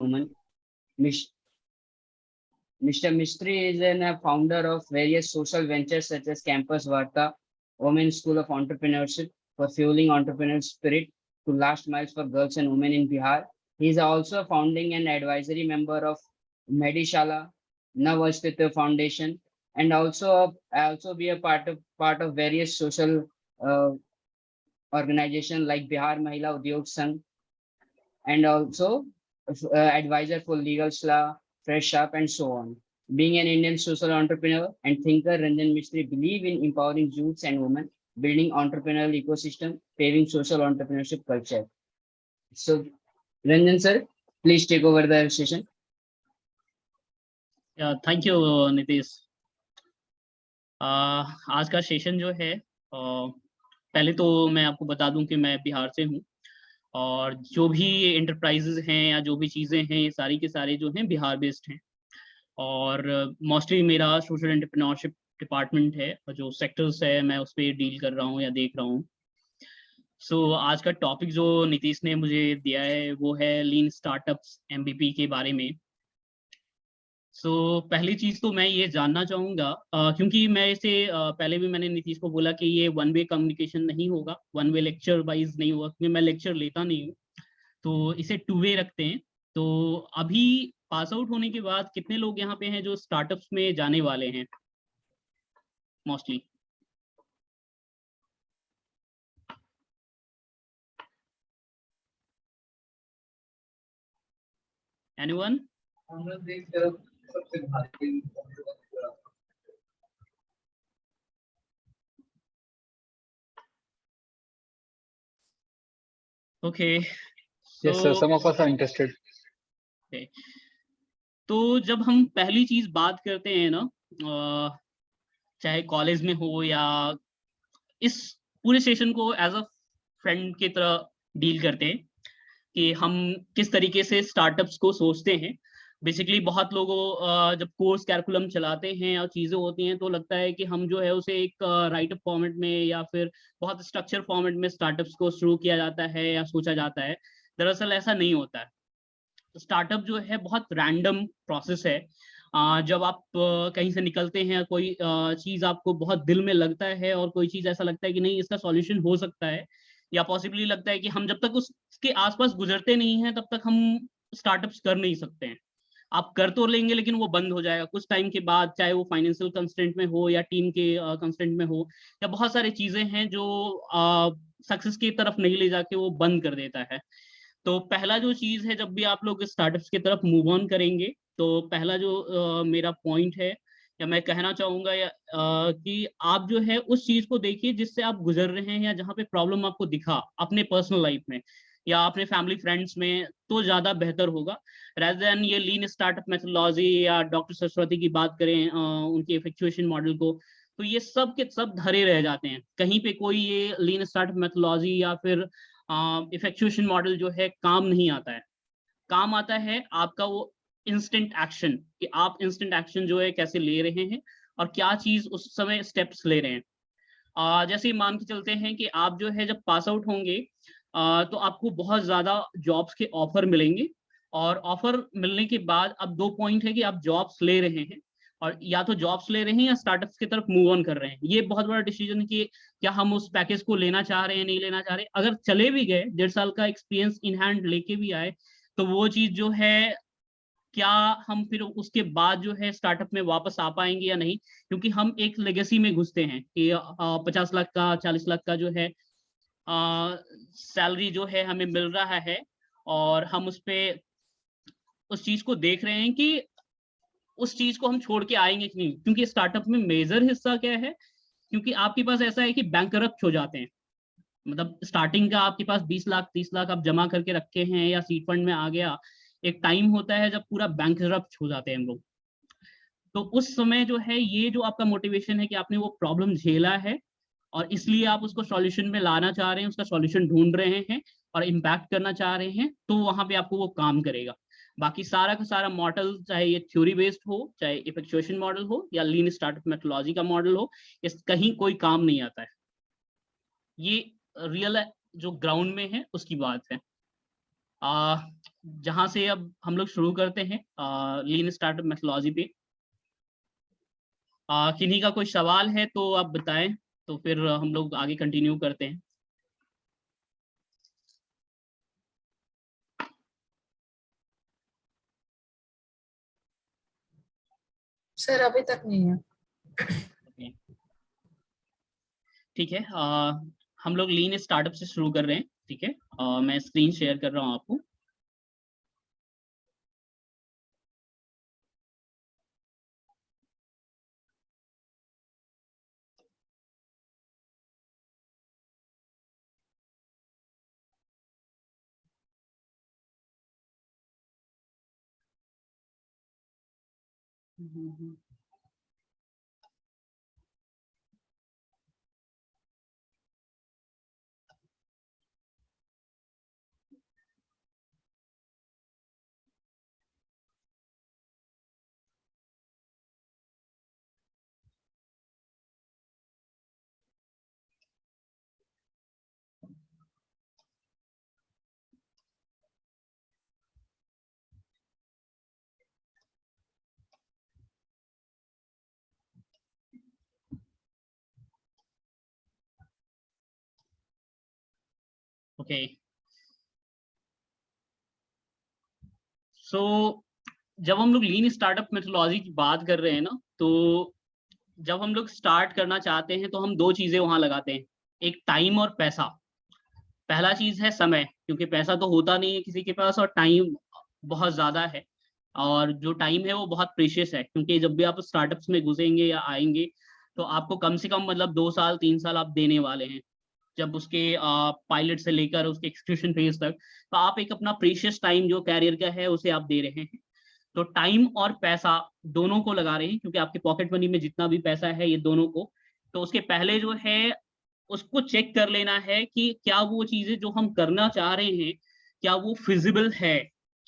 women. Mr. Mistry is a founder of various social ventures such as Campus Varta, Women's School of Entrepreneurship for fueling entrepreneurial spirit to last miles for girls and women in Bihar. He is also a founding and advisory member of Medishala, Navastitya Foundation, and also be a part of various social organizations like Bihar Mahila Udyog Sangh, and also advisor for Legal Law, Fresh Up, and so on. Being an Indian social entrepreneur and thinker, Ranjan Mistry believes in empowering youths and women, building entrepreneurial ecosystem, paving social entrepreneurship culture. So, Ranjan sir, please take over the session. Thank you Nitish. आज का session जो है, पहले तो मैं आपको बता दूं कि मैं बिहार से हूं और जो भी एंटरप्राइजेज हैं या जो भी चीज़ें हैं ये सारी के सारे जो हैं बिहार बेस्ड हैं और मोस्टली मेरा सोशल एंटरप्रेन्योरशिप डिपार्टमेंट है और जो सेक्टर्स है मैं उस पर डील कर रहा हूँ या देख रहा हूँ। सो आज का टॉपिक जो नीतीश ने मुझे दिया है वो है लीन स्टार्टअप्स MVP के बारे में। पहली चीज तो मैं ये जानना चाहूंगा, क्योंकि मैं इसे पहले भी मैंने नीतीश को बोला कि ये वन वे कम्युनिकेशन नहीं होगा, वन वे लेक्चर वाइज नहीं होगा, क्योंकि मैं लेक्चर लेता नहीं हूँ, तो इसे टू वे रखते हैं। तो अभी पास आउट होने के बाद कितने लोग यहाँ पे हैं जो स्टार्टअप्स में जाने वाले हैं mostly? Anyone? Okay. Yes, sir. Some of us are interested. Okay. तो जब हम पहली चीज बात करते हैं ना, चाहे कॉलेज में हो या इस पूरे सेशन को एज अ फ्रेंड की तरह डील करते हैं कि हम किस तरीके से स्टार्टअप्स को सोचते हैं। बेसिकली बहुत लोगों जब कोर्स कैरिकुलम चलाते हैं और चीज़ें होती हैं तो लगता है कि हम जो है उसे एक राइट अप फॉर्मेट में या फिर बहुत स्ट्रक्चर फॉर्मेट में स्टार्टअप्स को शुरू किया जाता है या सोचा जाता है। दरअसल ऐसा नहीं होता है। स्टार्टअप जो है बहुत रैंडम प्रोसेस है। जब आप कहीं से निकलते हैं, कोई चीज़ आपको बहुत दिल में लगता है और कोई चीज़ ऐसा लगता है कि नहीं इसका सॉल्यूशन हो सकता है या पॉसिबली लगता है कि हम जब तक उसके आसपास गुजरते नहीं हैं तब तक हम स्टार्टअप्स कर नहीं सकते हैं। आप कर तो लेंगे लेकिन वो बंद हो जाएगा कुछ टाइम के बाद, चाहे वो फाइनेंशियल कंस्ट्रेंट में हो या टीम के कंस्ट्रेंट में हो या बहुत सारी चीजें हैं जो सक्सेस की तरफ नहीं ले जाके वो बंद कर देता है। तो पहला जो चीज है, जब भी आप लोग स्टार्टअप्स की तरफ मूव ऑन करेंगे तो पहला जो मेरा पॉइंट है या मैं कहना चाहूंगा कि आप जो है उस चीज को देखिए जिससे आप गुजर रहे हैं या जहाँ पे प्रॉब्लम आपको दिखा अपने पर्सनल लाइफ में या अपने फैमिली फ्रेंड्स में, तो ज्यादा बेहतर होगा रेदर देन ये लीन स्टार्टअप मेथोडोलॉजी या डॉक्टर सरस्वती की बात करें उनके इफेक्चुएशन मॉडल को, तो ये सब के सब धरे रह जाते हैं। कहीं पे कोई ये लीन स्टार्टअप मेथोडोलॉजी या फिर इफेक्चुएशन मॉडल जो है काम नहीं आता है। काम आता है आपका वो इंस्टेंट एक्शन, कि आप इंस्टेंट एक्शन जो है कैसे ले रहे हैं और क्या चीज उस समय स्टेप्स ले रहे हैं। जैसे मान के चलते हैं कि आप जो है जब पास आउट होंगे तो आपको बहुत ज्यादा जॉब्स के ऑफर मिलेंगे और ऑफर मिलने के बाद अब दो पॉइंट है कि आप जॉब्स ले रहे हैं और या तो जॉब्स ले रहे हैं या स्टार्टअप्स की तरफ मूव ऑन कर रहे हैं। ये बहुत बड़ा डिसीजन है कि क्या हम उस पैकेज को लेना चाह रहे हैं नहीं लेना चाह रहे। अगर चले भी गए, 1.5 साल का एक्सपीरियंस इन हैंड लेके भी आए, तो वो चीज जो है क्या हम फिर उसके बाद जो है स्टार्टअप में वापस आ पाएंगे या नहीं, क्योंकि हम एक लेगेसी में घुसते हैं कि 50 लाख का 40 लाख का जो है सैलरी जो है हमें मिल रहा है और हम उस चीज को देख रहे हैं कि उस चीज को हम छोड़ के आएंगे कि नहीं। क्योंकि स्टार्टअप में मेजर हिस्सा क्या है, क्योंकि आपके पास ऐसा है कि बैंकरप्ट हो जाते हैं, मतलब स्टार्टिंग का आपके पास 20 लाख 30 लाख आप जमा करके रखे हैं या सीड फंड में आ गया, एक टाइम होता है जब पूरा बैंकरप्ट हो जाते हैं हम लोग। तो उस समय जो है ये जो आपका मोटिवेशन है कि आपने वो प्रॉब्लम झेला है और इसलिए आप उसको सॉल्यूशन में लाना चाह रहे हैं, उसका सॉल्यूशन ढूंढ रहे हैं और इम्पैक्ट करना चाह रहे हैं, तो वहां पे आपको वो काम करेगा। बाकी सारा का सारा मॉडल, चाहे ये थ्योरी बेस्ड हो, चाहे इफेक्चुएशन मॉडल हो या लीन स्टार्टअप मेथोडोलॉजी का मॉडल हो, इस कहीं कोई काम नहीं आता है। ये रियल जो ग्राउंड में है उसकी बात है। जहां से अब हम लोग शुरू करते हैं लीन स्टार्टअप मेथोडोलॉजी पे। किन्हीं का कोई सवाल है तो आप बताएं, तो फिर हम लोग आगे कंटिन्यू करते हैं। सर अभी तक नहीं है। Okay. ठीक है, हम लोग लीन स्टार्टअप से शुरू कर रहे हैं। ठीक है, मैं स्क्रीन शेयर कर रहा हूँ आपको। ओके, सो जब हम लोग लीन स्टार्टअप मेथोडोलॉजी की बात कर रहे हैं ना, तो जब हम लोग स्टार्ट करना चाहते हैं तो हम दो चीजें वहां लगाते हैं, एक टाइम और पैसा। पहला चीज है समय, क्योंकि पैसा तो होता नहीं है किसी के पास, और टाइम बहुत ज्यादा है। और जो टाइम है वो बहुत प्रीशियस है, क्योंकि जब भी आप स्टार्टअप्स में घुसेंगे या आएंगे तो आपको कम से कम मतलब 2 साल 3 साल आप देने वाले हैं, जब उसके पायलट से लेकर उसके एक्सक्यूशन फेज तक। तो आप एक अपना प्रीशियस टाइम जो कैरियर का है उसे आप दे रहे हैं। तो टाइम और पैसा दोनों को लगा रहे हैं, क्योंकि आपके पॉकेट मनी में जितना भी पैसा है ये दोनों को। तो उसके पहले जो है उसको चेक कर लेना है कि क्या वो चीजें जो हम करना चाह रहे हैं क्या वो फिजिबल है,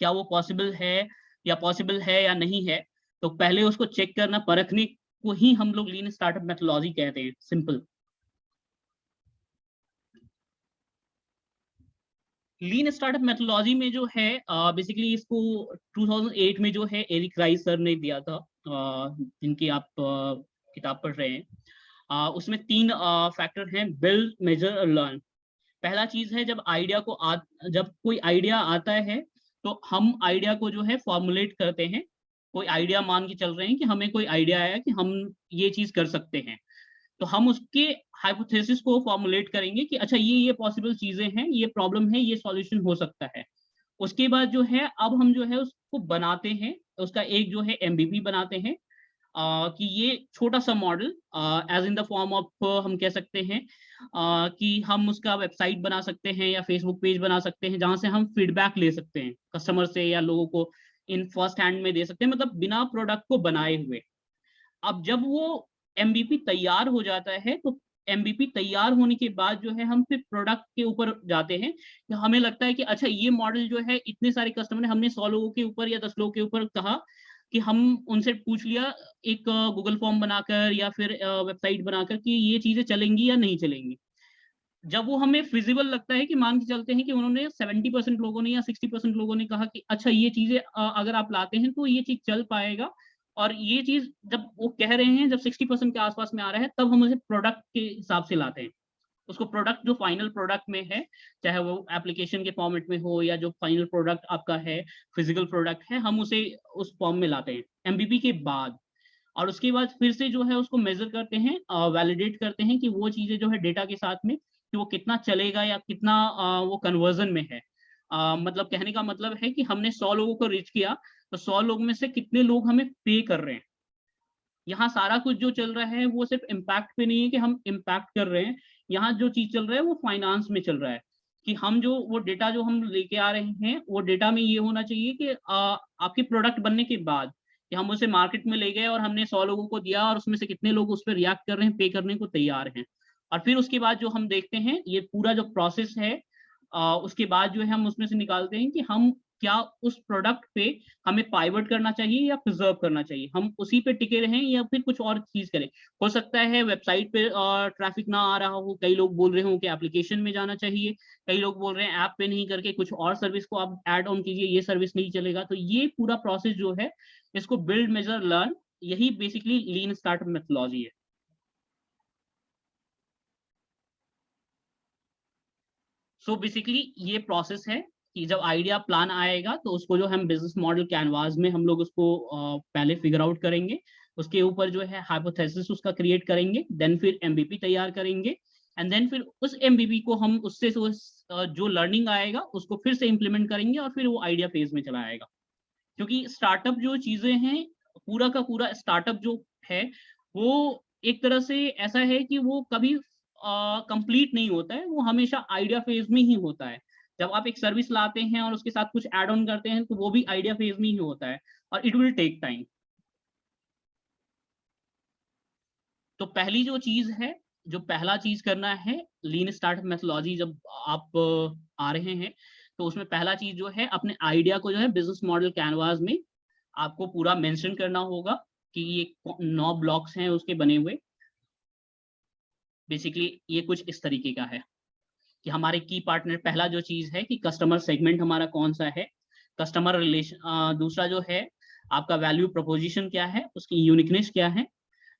क्या वो पॉसिबल है, या पॉसिबल है या नहीं है। तो पहले उसको चेक करना, परखने को ही हम लोग लीन स्टार्टअप मेथोडोलॉजी कहते हैं, सिंपल। लीन स्टार्टअप मेथोडोलॉजी में जो है बेसिकली इसको 2008 में जो है एरिक राइस सर ने दिया था, जिनकी आप किताब पढ़ रहे हैं। उसमें 3 फैक्टर हैं, बिल्ड, मेजर और लर्न। पहला चीज है जब कोई आइडिया आता है तो हम आइडिया को जो है फॉर्मुलेट करते हैं। कोई आइडिया मान के चल रहे हैं कि हमें कोई आइडिया आया कि हम ये चीज कर सकते हैं, तो हम उसके हाइपोथेसिस को फॉर्मुलेट करेंगे कि अच्छा ये पॉसिबल चीजें हैं, ये प्रॉब्लम है, ये सॉल्यूशन हो सकता है। उसके बाद जो है अब हम जो है उसको बनाते हैं, उसका एक जो है एमबीपी बनाते हैं, कि ये छोटा सा model as in the form of हम कह सकते हैं कि हम उसका वेबसाइट बना सकते हैं या फेसबुक पेज बना सकते हैं, जहां से हम फीडबैक ले सकते हैं कस्टमर से या लोगों को इन फर्स्ट हैंड में दे सकते हैं, मतलब बिना प्रोडक्ट को बनाए हुए। अब जब वो एमबीपी तैयार हो जाता है तो एमबीपी तैयार होने के बाद जो है हम फिर प्रोडक्ट के ऊपर जाते हैं, कि हमें लगता है कि अच्छा ये मॉडल जो है इतने सारे कस्टमर ने, हमने 100 लोगों के ऊपर या 10 लोगों के ऊपर कहा कि हम उनसे पूछ लिया एक गूगल फॉर्म बनाकर या फिर वेबसाइट बनाकर कि ये चीजें चलेंगी या नहीं चलेंगी। जब वो हमें फिजिबल लगता है कि मान के चलते हैं कि उन्होंने 70% लोगों ने या 60% लोगों ने कहा कि अच्छा ये चीजें अगर आप लाते हैं तो ये चीज चल पाएगा, और ये चीज जब वो कह रहे हैं, जब 60% के आसपास में आ रहा है, तब हम उसे प्रोडक्ट के हिसाब से लाते हैं। उसको प्रोडक्ट जो फाइनल प्रोडक्ट में है, चाहे वो एप्लीकेशन के फॉर्मेट में हो या जो फाइनल प्रोडक्ट आपका है फिजिकल प्रोडक्ट है, हम उसे उस फॉर्म में लाते हैं एमबीपी के बाद। और उसके बाद फिर से जो है उसको मेजर करते हैं, वैलिडेट करते हैं कि वो चीजें जो है डेटा के साथ में कि वो कितना चलेगा या कितना वो कन्वर्जन में है। मतलब कहने का मतलब है कि हमने 100 लोगों को रीच किया, तो 100 लोग में से कितने लोग हमें पे कर रहे हैं। यहाँ सारा कुछ जो चल रहा है वो सिर्फ इम्पैक्ट पे नहीं है कि हम इम्पैक्ट कर रहे हैं, यहाँ जो चीज चल रहा है वो फाइनेंस में चल रहा है, कि हम जो वो डेटा जो हम लेके आ रहे हैं वो डेटा में ये होना चाहिए कि आपके प्रोडक्ट बनने के बाद कि हम उसे मार्केट में ले गए और हमने 100 लोगों को दिया और उसमें से कितने लोग उस पर रिएक्ट कर रहे हैं, पे करने को तैयार हैं। और फिर उसके बाद जो हम देखते हैं ये पूरा जो प्रोसेस है, उसके बाद जो है हम उसमें से निकालते हैं कि हम क्या उस प्रोडक्ट पे हमें पाइवट करना चाहिए या प्रिजर्व करना चाहिए, हम उसी पे टिके रहें या फिर कुछ और चीज करें। हो सकता है वेबसाइट पे ट्रैफिक ना आ रहा हो, कई लोग बोल रहे हो कि एप्लीकेशन में जाना चाहिए, कई लोग बोल रहे हैं ऐप पे नहीं करके कुछ और सर्विस को आप ऐड ऑन कीजिए, ये सर्विस नहीं चलेगा। तो ये पूरा प्रोसेस जो है इसको बिल्ड मेजर लर्न, यही बेसिकली लीन स्टार्टअप मेथोडोलॉजी है। सो बेसिकली ये प्रोसेस है कि जब आइडिया प्लान आएगा तो उसको जो हम बिजनेस मॉडल कैनवास में हम लोग उसको पहले फिगर आउट करेंगे, उसके ऊपर जो है हाइपोथेसिस उसका क्रिएट करेंगे, देन फिर एमबीपी तैयार करेंगे, एंड देन फिर उस एमबीपी को हम उससे जो लर्निंग आएगा उसको फिर से इम्प्लीमेंट करेंगे और फिर वो आइडिया फेज में चला आएगा। क्योंकि स्टार्टअप जो चीजें हैं, पूरा का पूरा स्टार्टअप जो है वो एक तरह से ऐसा है कि वो कभी कंप्लीट नहीं होता है, वो हमेशा आइडिया फेज में ही होता है। जब आप एक सर्विस लाते हैं और उसके साथ कुछ ऐड ऑन करते हैं तो वो भी आइडिया फेज में ही होता है और इट विल टेक टाइम। तो पहली जो चीज है, जो पहला चीज करना है लीन स्टार्टअप मेथोडोलॉजी जब आप आ रहे हैं तो उसमें पहला चीज जो है अपने आइडिया को जो है बिजनेस मॉडल कैनवास में आपको पूरा मेंशन करना होगा कि ये 9 ब्लॉक्स हैं उसके बने हुए। बेसिकली ये कुछ इस तरीके का है कि हमारे की पार्टनर, पहला जो चीज है कि कस्टमर सेगमेंट हमारा कौन सा है, कस्टमर रिलेशन, दूसरा जो है आपका वैल्यू प्रोपोजिशन क्या है, उसकी यूनिकनेस क्या है,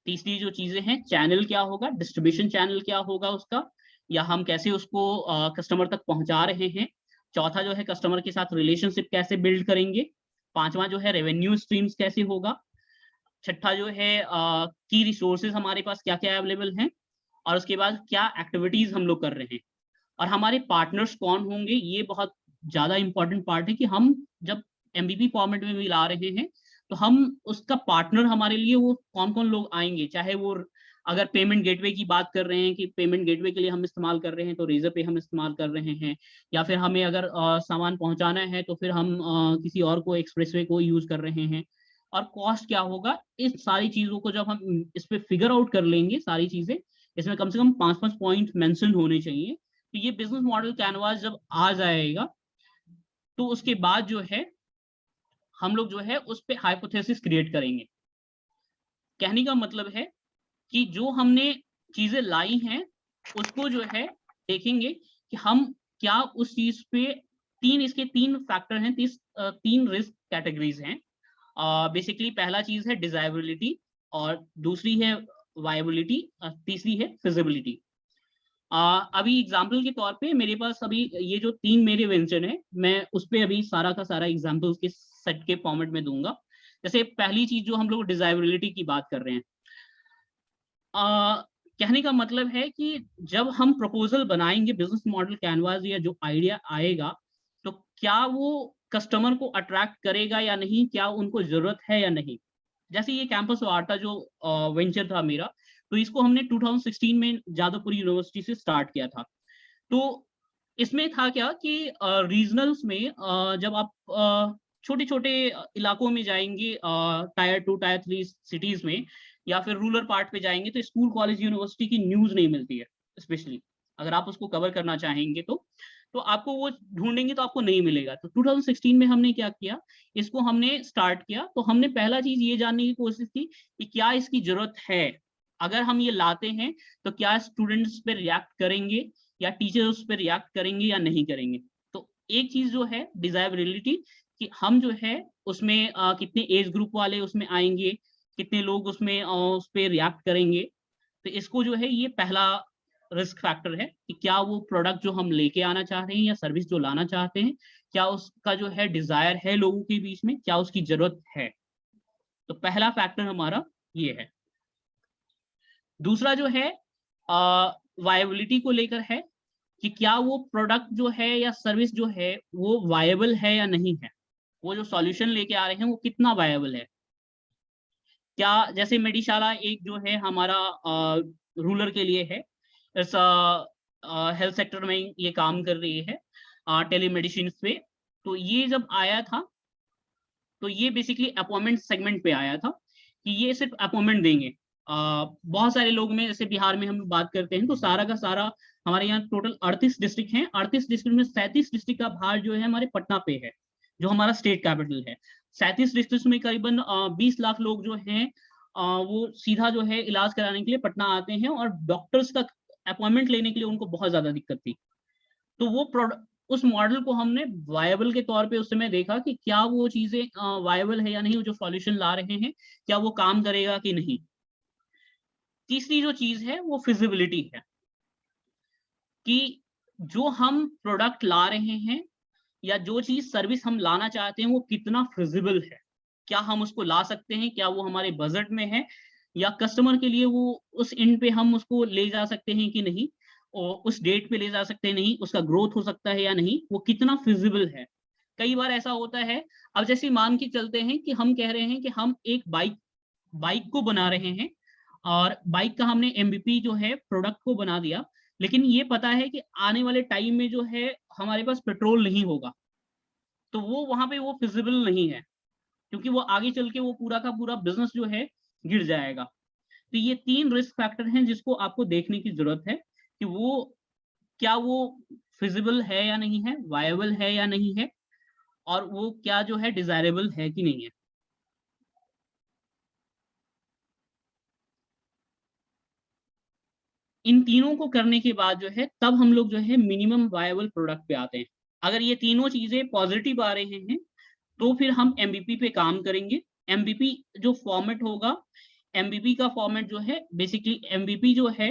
तीसरी जो चीजें हैं चैनल क्या होगा, डिस्ट्रीब्यूशन चैनल क्या होगा उसका, या हम कैसे उसको कस्टमर तक पहुंचा रहे हैं, चौथा जो है कस्टमर के साथ रिलेशनशिप कैसे बिल्ड करेंगे, पांचवा जो है रेवेन्यू स्ट्रीम्स कैसे होगा, छठा जो है की रिसोर्सेज हमारे पास क्या क्या अवेलेबल हैं, और उसके बाद क्या एक्टिविटीज हम लोग कर रहे हैं, और हमारे पार्टनर्स कौन होंगे। ये बहुत ज्यादा इंपॉर्टेंट पार्ट है कि हम जब एमबीपी फॉर्मेट में भी ला रहे हैं तो हम उसका पार्टनर हमारे लिए वो कौन कौन लोग आएंगे, चाहे वो अगर पेमेंट गेटवे की बात कर रहे हैं कि पेमेंट गेटवे के लिए हम इस्तेमाल कर रहे हैं तो रेजर पे हम इस्तेमाल कर रहे हैं, या फिर हमें अगर सामान पहुंचाना है तो फिर हम किसी और को एक्सप्रेसवे को यूज कर रहे हैं, और कॉस्ट क्या होगा। इस सारी चीजों को जब हम इस पे फिगर आउट कर लेंगे सारी चीजें, इसमें कम से कम 5-5 पॉइंट मेंशन होने चाहिए। तो ये बिजनेस मॉडल कैनवास जब आ जाएगा तो उसके बाद जो है हम लोग जो है उस पे हाइपोथेसिस क्रिएट करेंगे। कहने का मतलब है कि जो हमने चीजें लाई हैं उसको जो है देखेंगे कि हम क्या उस चीज पे इसके तीन फैक्टर हैं, तीन रिस्क कैटेगरीज हैं। बेसिकली पहला चीज है डिजायरेबिलिटी, और दूसरी है वायबिलिटी, तीसरी है फिजिबिलिटी। अभी एग्जाम्पल के तौर पे मेरे पास अभी ये जो 3 मेरे वेंचर हैं, मैं उस पे अभी सारा का सारा एग्जाम्पल के सेट के फॉर्मेट में दूंगा। जैसे पहली चीज जो हम लोग डिजायरेबिलिटी की बात कर रहे हैं, कहने का मतलब है कि जब हम प्रपोजल बनाएंगे बिजनेस मॉडल कैनवास या जो आइडिया आएगा तो क्या वो कस्टमर को अट्रैक्ट करेगा या नहीं, क्या उनको जरूरत है या नहीं। जैसे ये कैंपस वार्ता जो वेंचर था मेरा, तो इसको हमने 2016 में जादवपुर यूनिवर्सिटी से स्टार्ट किया था। तो इसमें था क्या कि रीजनल्स में जब आप छोटे छोटे इलाकों में जाएंगे, टायर 2 टायर 3 सिटीज में, या फिर रूरल पार्ट पे जाएंगे तो स्कूल कॉलेज यूनिवर्सिटी की न्यूज नहीं मिलती है। स्पेशली अगर आप उसको कवर करना चाहेंगे तो आपको वो ढूंढेंगे तो आपको नहीं मिलेगा। तो 2016 में हमने क्या किया, इसको हमने स्टार्ट किया। तो हमने पहला चीज ये जानने की कोशिश की कि क्या इसकी जरूरत है, अगर हम ये लाते हैं तो क्या स्टूडेंट्स पे रिएक्ट करेंगे या टीचर्स पे रिएक्ट करेंगे या नहीं करेंगे। तो एक चीज जो है डिजायरेबिलिटी, कि हम जो है उसमें कितने एज ग्रुप वाले उसमें आएंगे, कितने लोग उसमें उस पर रिएक्ट करेंगे। तो इसको जो है ये पहला रिस्क फैक्टर है कि क्या वो प्रोडक्ट जो हम लेके आना चाह रहे हैं या सर्विस जो लाना चाहते हैं, क्या उसका जो है डिजायर है लोगों के बीच में, क्या उसकी जरूरत है। तो पहला फैक्टर हमारा ये है। दूसरा जो है वायबिलिटी को लेकर है कि क्या वो प्रोडक्ट जो है या सर्विस जो है वो वायबल है या नहीं है, वो जो सॉल्यूशन लेके आ रहे हैं वो कितना वायबल है। क्या जैसे मेडिशाला एक जो है हमारा रूरल के लिए है, इस हेल्थ सेक्टर में ये काम कर रही है टेलीमेडिसिन पे। तो ये जब आया था तो ये बेसिकली अपॉइंटमेंट सेगमेंट पे आया था कि ये सिर्फ अपॉइंटमेंट देंगे। बहुत सारे लोग में, जैसे बिहार में हम बात करते हैं तो सारा का सारा हमारे यहाँ टोटल 38 डिस्ट्रिक्ट हैं, 38 डिस्ट्रिक्ट में 37 डिस्ट्रिक्ट का भार जो है हमारे पटना पे है। जो हमारा स्टेट कैपिटल है। 37 डिस्ट्रिक्ट में करीबन 20 लाख लोग जो हैं वो सीधा जो है इलाज कराने के लिए पटना आते हैं, और डॉक्टर्स तक अपॉइंटमेंट लेने के लिए उनको बहुत ज्यादा दिक्कत थी। तो वो उस मॉडल को हमने वायबल के तौर पे उस समय देखा कि क्या वो चीजें वायबल है या नहीं, वो जो सॉल्यूशन ला रहे हैं क्या वो काम करेगा कि नहीं। तीसरी जो चीज है वो फिजिबिलिटी है, कि जो हम प्रोडक्ट ला रहे हैं या जो चीज सर्विस हम लाना चाहते हैं वो कितना फिजिबल है, क्या हम उसको ला सकते हैं, क्या वो हमारे बजट में है, या कस्टमर के लिए वो उस एंड पे हम उसको ले जा सकते हैं कि नहीं, और उस डेट पे ले जा सकते हैं नहीं, उसका ग्रोथ हो सकता है या नहीं, वो कितना फिजिबल है। कई बार ऐसा होता है, अब जैसे मान के चलते हैं कि हम कह रहे हैं कि हम एक बाइक को बना रहे हैं, और बाइक का हमने एमबीपी जो है प्रोडक्ट को बना दिया, लेकिन ये पता है कि आने वाले टाइम में जो है हमारे पास पेट्रोल नहीं होगा, तो वो वहां पे वो फिजिबल नहीं है, क्योंकि वो आगे चल के वो पूरा का पूरा बिजनेस जो है गिर जाएगा। तो ये 3 रिस्क फैक्टर हैं जिसको आपको देखने की जरूरत है कि वो क्या वो फिजिबल है या नहीं है, वायबल है या नहीं है, और वो क्या जो है डिजायरेबल है कि नहीं है। इन तीनों को करने के बाद जो है तब हम लोग जो है मिनिमम वायबल प्रोडक्ट पे आते हैं। अगर ये तीनों चीजें पॉजिटिव आ रहे हैं तो फिर हम एमबीपी पे काम करेंगे। एमबीपी जो फॉर्मेट होगा, एमबीपी का फॉर्मेट जो है बेसिकली एमबीपी जो है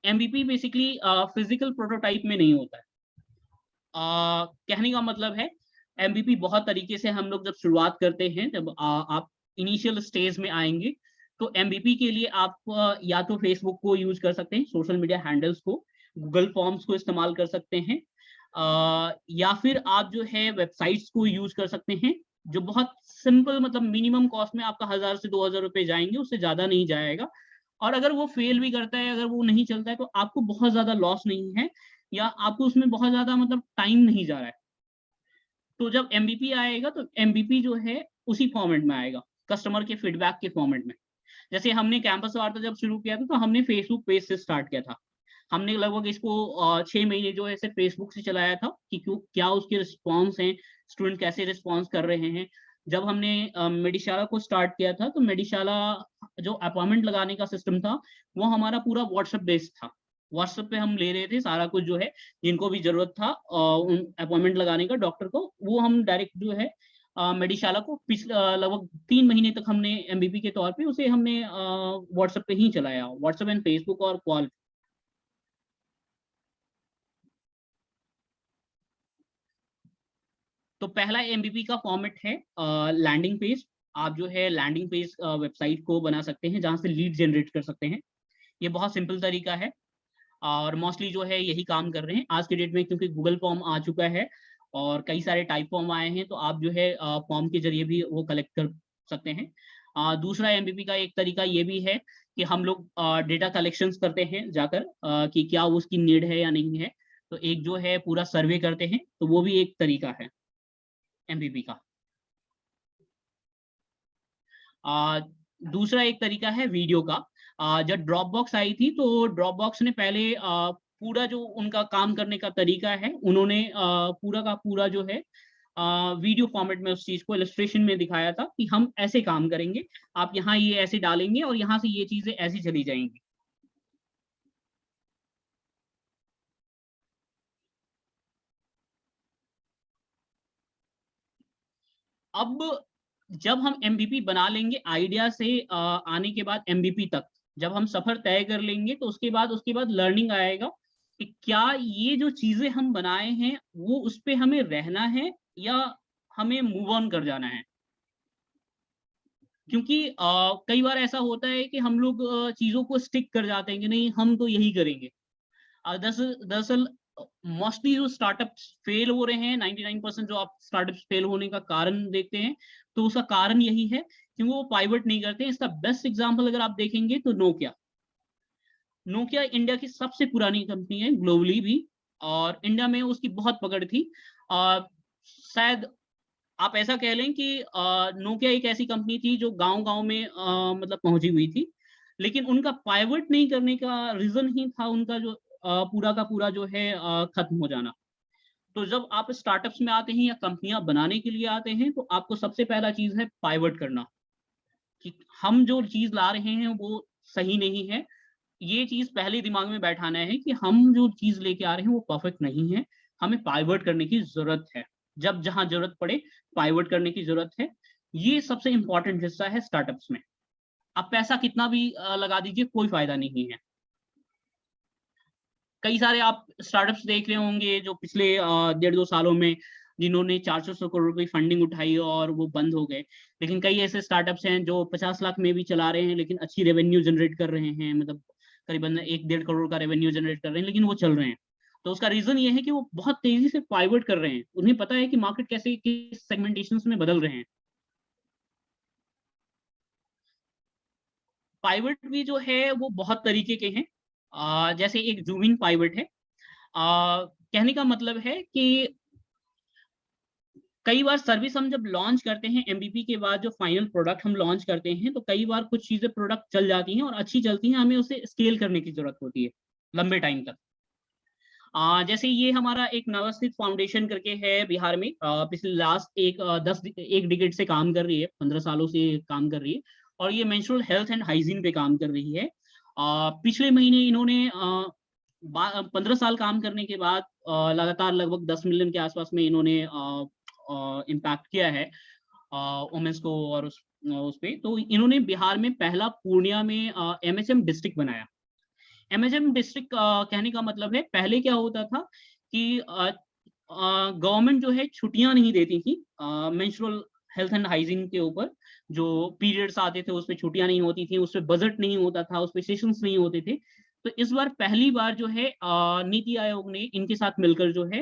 एमबीपी बेसिकली फिजिकल प्रोटोटाइप में नहीं होता है। कहने का मतलब है एमबीपी बहुत तरीके से हम लोग जब शुरुआत करते हैं, जब आप इनिशियल स्टेज में आएंगे, तो एमबीपी के लिए आप या तो फेसबुक को यूज कर सकते हैं, सोशल मीडिया हैंडल्स को, गूगल फॉर्म्स को इस्तेमाल कर सकते हैं, या फिर आप जो है वेबसाइट्स को यूज कर सकते हैं, जो बहुत सिंपल मतलब मिनिमम कॉस्ट में आपका 1000 से 2000 रुपए जाएंगे, उससे ज्यादा नहीं जाएगा। और अगर वो फेल भी करता है, अगर वो नहीं चलता है, तो आपको बहुत ज्यादा लॉस नहीं है, या आपको उसमें बहुत ज्यादा मतलब टाइम नहीं जा रहा है। तो जब एमबीपी आएगा तो एमबीपी जो है उसी फॉर्मेट में आएगा, कस्टमर के फीडबैक के फॉर्मेट में। जैसे हमने कैंपस वार्ता जब शुरू किया था तो हमने फेसबुक पेज से स्टार्ट किया था। हमने लगभग इसको 6 महीने जो है सिर्फ फेसबुक से चलाया था कि क्यों क्या उसके रिस्पॉन्स हैं, स्टूडेंट कैसे रिस्पॉन्स कर रहे हैं। जब हमने मेडिशाला को स्टार्ट किया था तो मेडिशाला जो अपॉइंटमेंट लगाने का सिस्टम था वो हमारा पूरा व्हाट्सएप बेस्ड था। व्हाट्सएप पे हम ले रहे थे सारा कुछ, जो है जिनको भी जरूरत था उन अपॉइंटमेंट लगाने का डॉक्टर को, वो हम डायरेक्ट जो है मेडिशाला को पिछले लगभग 3 महीने तक हमने एमबीपी के तौर पे उसे हमने व्हाट्सएप पे ही चलाया, व्हाट्सएप एंड फेसबुक और कॉल। तो पहला एमबीपी का फॉर्मेट है लैंडिंग पेज। आप जो है लैंडिंग पेज वेबसाइट को बना सकते हैं जहां से लीड जनरेट कर सकते हैं। ये बहुत सिंपल तरीका है और मोस्टली जो है यही काम कर रहे हैं आज के डेट में, क्योंकि गूगल फॉर्म आ चुका है और कई सारे टाइप फॉर्म आए हैं, तो आप जो है फॉर्म के जरिए भी वो कलेक्ट कर सकते हैं। दूसरा एमबीपी का एक तरीका ये भी है कि हम लोग डेटा कलेक्शंस करते हैं जाकर कि क्या उसकी नीड है या नहीं है, तो एक जो है पूरा सर्वे करते हैं, तो वो भी एक तरीका है एमबीपी का। दूसरा एक तरीका है वीडियो का। जब ड्रॉप बॉक्स आई थी तो ड्रॉप बॉक्स ने पहले पूरा जो उनका काम करने का तरीका है, उन्होंने पूरा का पूरा जो है वीडियो फॉर्मेट में उस चीज को इलस्ट्रेशन में दिखाया था कि हम ऐसे काम करेंगे, आप यहाँ ये ऐसे डालेंगे और यहाँ से ये चीजें ऐसी चली जाएंगी। अब जब हम एमबीपी बना लेंगे, आइडिया से आने के बाद एमबीपी तक जब हम सफर तय कर लेंगे, तो उसके बाद लर्निंग आएगा कि क्या ये जो चीजें हम बनाए हैं वो उस पे हमें रहना है या हमें मूव ऑन कर जाना है। क्योंकि कई बार ऐसा होता है कि हम लोग चीजों को स्टिक कर जाते हैं कि नहीं हम तो यही करेंगे। दरअसल मोस्टली जो स्टार्टअप्स फेल हो रहे हैं, 99% जो आप स्टार्टअप्स फेल होने का कारण देखते हैं, तो उसका कारण यही है कि वो पाइवट नहीं करते हैं। इसका बेस्ट एग्जांपल अगर आप देखेंगे तो नोकिया इंडिया की सबसे पुरानी कंपनी है ग्लोबली भी, और इंडिया में उसकी बहुत पकड़ थी। शायद आप ऐसा कह लें कि नोकिया एक ऐसी कंपनी थी जो गांव-गांव में मतलब पहुंची हुई थी, लेकिन उनका पाइवट नहीं करने का रीजन ही था उनका जो पूरा का पूरा जो है खत्म हो जाना। तो जब आप स्टार्टअप्स में आते हैं या कंपनियां बनाने के लिए आते हैं, तो आपको सबसे पहला चीज है पाइवट करना, कि हम जो चीज ला रहे हैं वो सही नहीं है। ये चीज पहले दिमाग में बैठाना है कि हम जो चीज लेके आ रहे हैं वो परफेक्ट नहीं है, हमें पाइवट करने की जरूरत है। जब जहां जरूरत पड़े पाइवट करने की जरूरत है। ये सबसे इंपॉर्टेंट हिस्सा है स्टार्टअप्स में। आप पैसा कितना भी लगा दीजिए, कोई फायदा नहीं है। कई सारे आप स्टार्टअप्स देख रहे होंगे जो पिछले 1.5-2 सालों में जिन्होंने 400 करोड़ की फंडिंग उठाई और वो बंद हो गए। लेकिन कई ऐसे स्टार्टअप्स हैं जो 50 लाख में भी चला रहे हैं, लेकिन अच्छी रेवेन्यू जनरेट कर रहे हैं, मतलब करीबन 1-1.5 करोड़ का रेवेन्यू जनरेट कर रहे हैं, लेकिन वो चल रहे हैं। तो उसका रीजन ये है कि वो बहुत तेजी से पाइवट कर रहे हैं। उन्हें पता है कि मार्केट कैसे किस सेगमेंटेशन में बदल रहे हैं। पाइवट भी जो है वो बहुत तरीके के हैं। जैसे एक जूम इन पाइवट है। कहने का मतलब है कि कई बार सर्विस हम जब लॉन्च करते हैं, एमवीपी के बाद जो फाइनल प्रोडक्ट हम लॉन्च करते हैं, तो कई बार कुछ चीजें प्रोडक्ट चल जाती हैं और अच्छी चलती हैं, हमें उसे स्केल करने की जरूरत होती है लंबे टाइम तक। जैसे ये हमारा एक नवस्थित फाउंडेशन करके है बिहार में, पिछले लास्ट एक डिकेड से काम कर रही है, 15 सालों से काम कर रही है, और ये मेंस्ट्रुअल हेल्थ एंड हाइजीन पे काम कर रही है। पिछले महीने इन्होंने 15 साल काम करने के बाद लगातार लगभग 10 मिलियन के आसपास में इन्होंने इम्पैक्ट किया है वुमेन्स को। और उस पे तो इन्होंने बिहार में पहला पूर्णिया में एमएचएम डिस्ट्रिक्ट बनाया। एमएचएम डिस्ट्रिक्ट कहने का मतलब है, पहले क्या होता था कि गवर्नमेंट जो है छुट्टियां नहीं देती थी मेंस्ट्रुअल हेल्थ एंड हाइजीन के ऊपर। जो पीरियड्स आते थे उस पर छुट्टियां नहीं होती थी, उस पर बजट नहीं होता था, उस पर सेशंस नहीं होते थे। तो इस बार पहली बार जो है नीति आयोग ने इनके साथ मिलकर जो है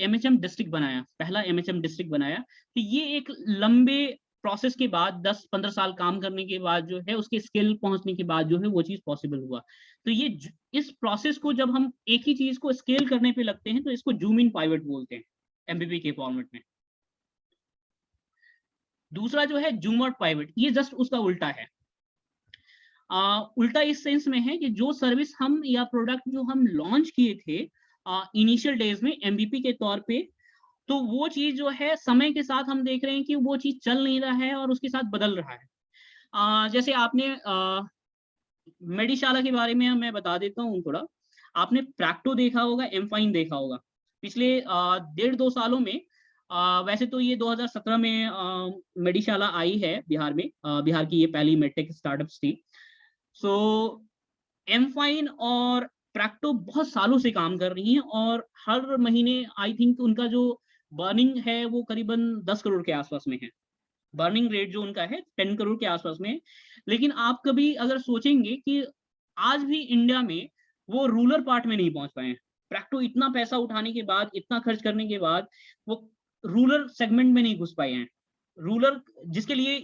एमएचएम डिस्ट्रिक्ट बनाया, पहला एमएचएम डिस्ट्रिक्ट बनाया। तो ये एक लंबे प्रोसेस के बाद 10-15 साल काम करने के बाद जो है उसके स्केल पहुंचने के बाद जो है वो चीज पॉसिबल हुआ। तो ये इस प्रोसेस को जब हम एक ही चीज को स्केल करने पे लगते हैं तो इसको जूम इन पाइवट बोलते हैं एमबीपी के फॉर्मेट में। दूसरा जो है जूम आउट पाइवट, ये जस्ट उसका उल्टा है। उल्टा इस सेंस में है कि जो सर्विस हम या प्रोडक्ट जो हम लॉन्च किए थे इनिशियल डेज में एमबीपी के तौर पे, तो वो चीज जो है समय के साथ हम देख रहे हैं कि वो चीज चल नहीं रहा है और उसके साथ बदल रहा है। जैसे आपने मेडिशाला के बारे में मैं बता देता हूँ थोड़ा। आपने प्रैक्टो देखा होगा, एमफाइन देखा होगा। पिछले 1.5-2 सालों में वैसे तो ये 2017 में मेडिशाला आई है बिहार में। बिहार की ये पहली मेडटेक स्टार्टअप्स थी। सो एमफाइन और प्रैक्टो बहुत सालों से काम कर रही हैं और हर महीने आई थिंक उनका जो बर्निंग है वो करीबन 10 करोड़ के आसपास में है। बर्निंग रेट जो उनका है 10 करोड़ के आसपास में है। लेकिन आप कभी अगर सोचेंगे कि आज भी इंडिया में वो रूरल पार्ट में नहीं पहुंच पाए हैं। प्रैक्टो इतना पैसा उठाने के बाद, इतना खर्च करने के बाद वो रूरल सेगमेंट में नहीं घुस पाए हैं। रूरल जिसके लिए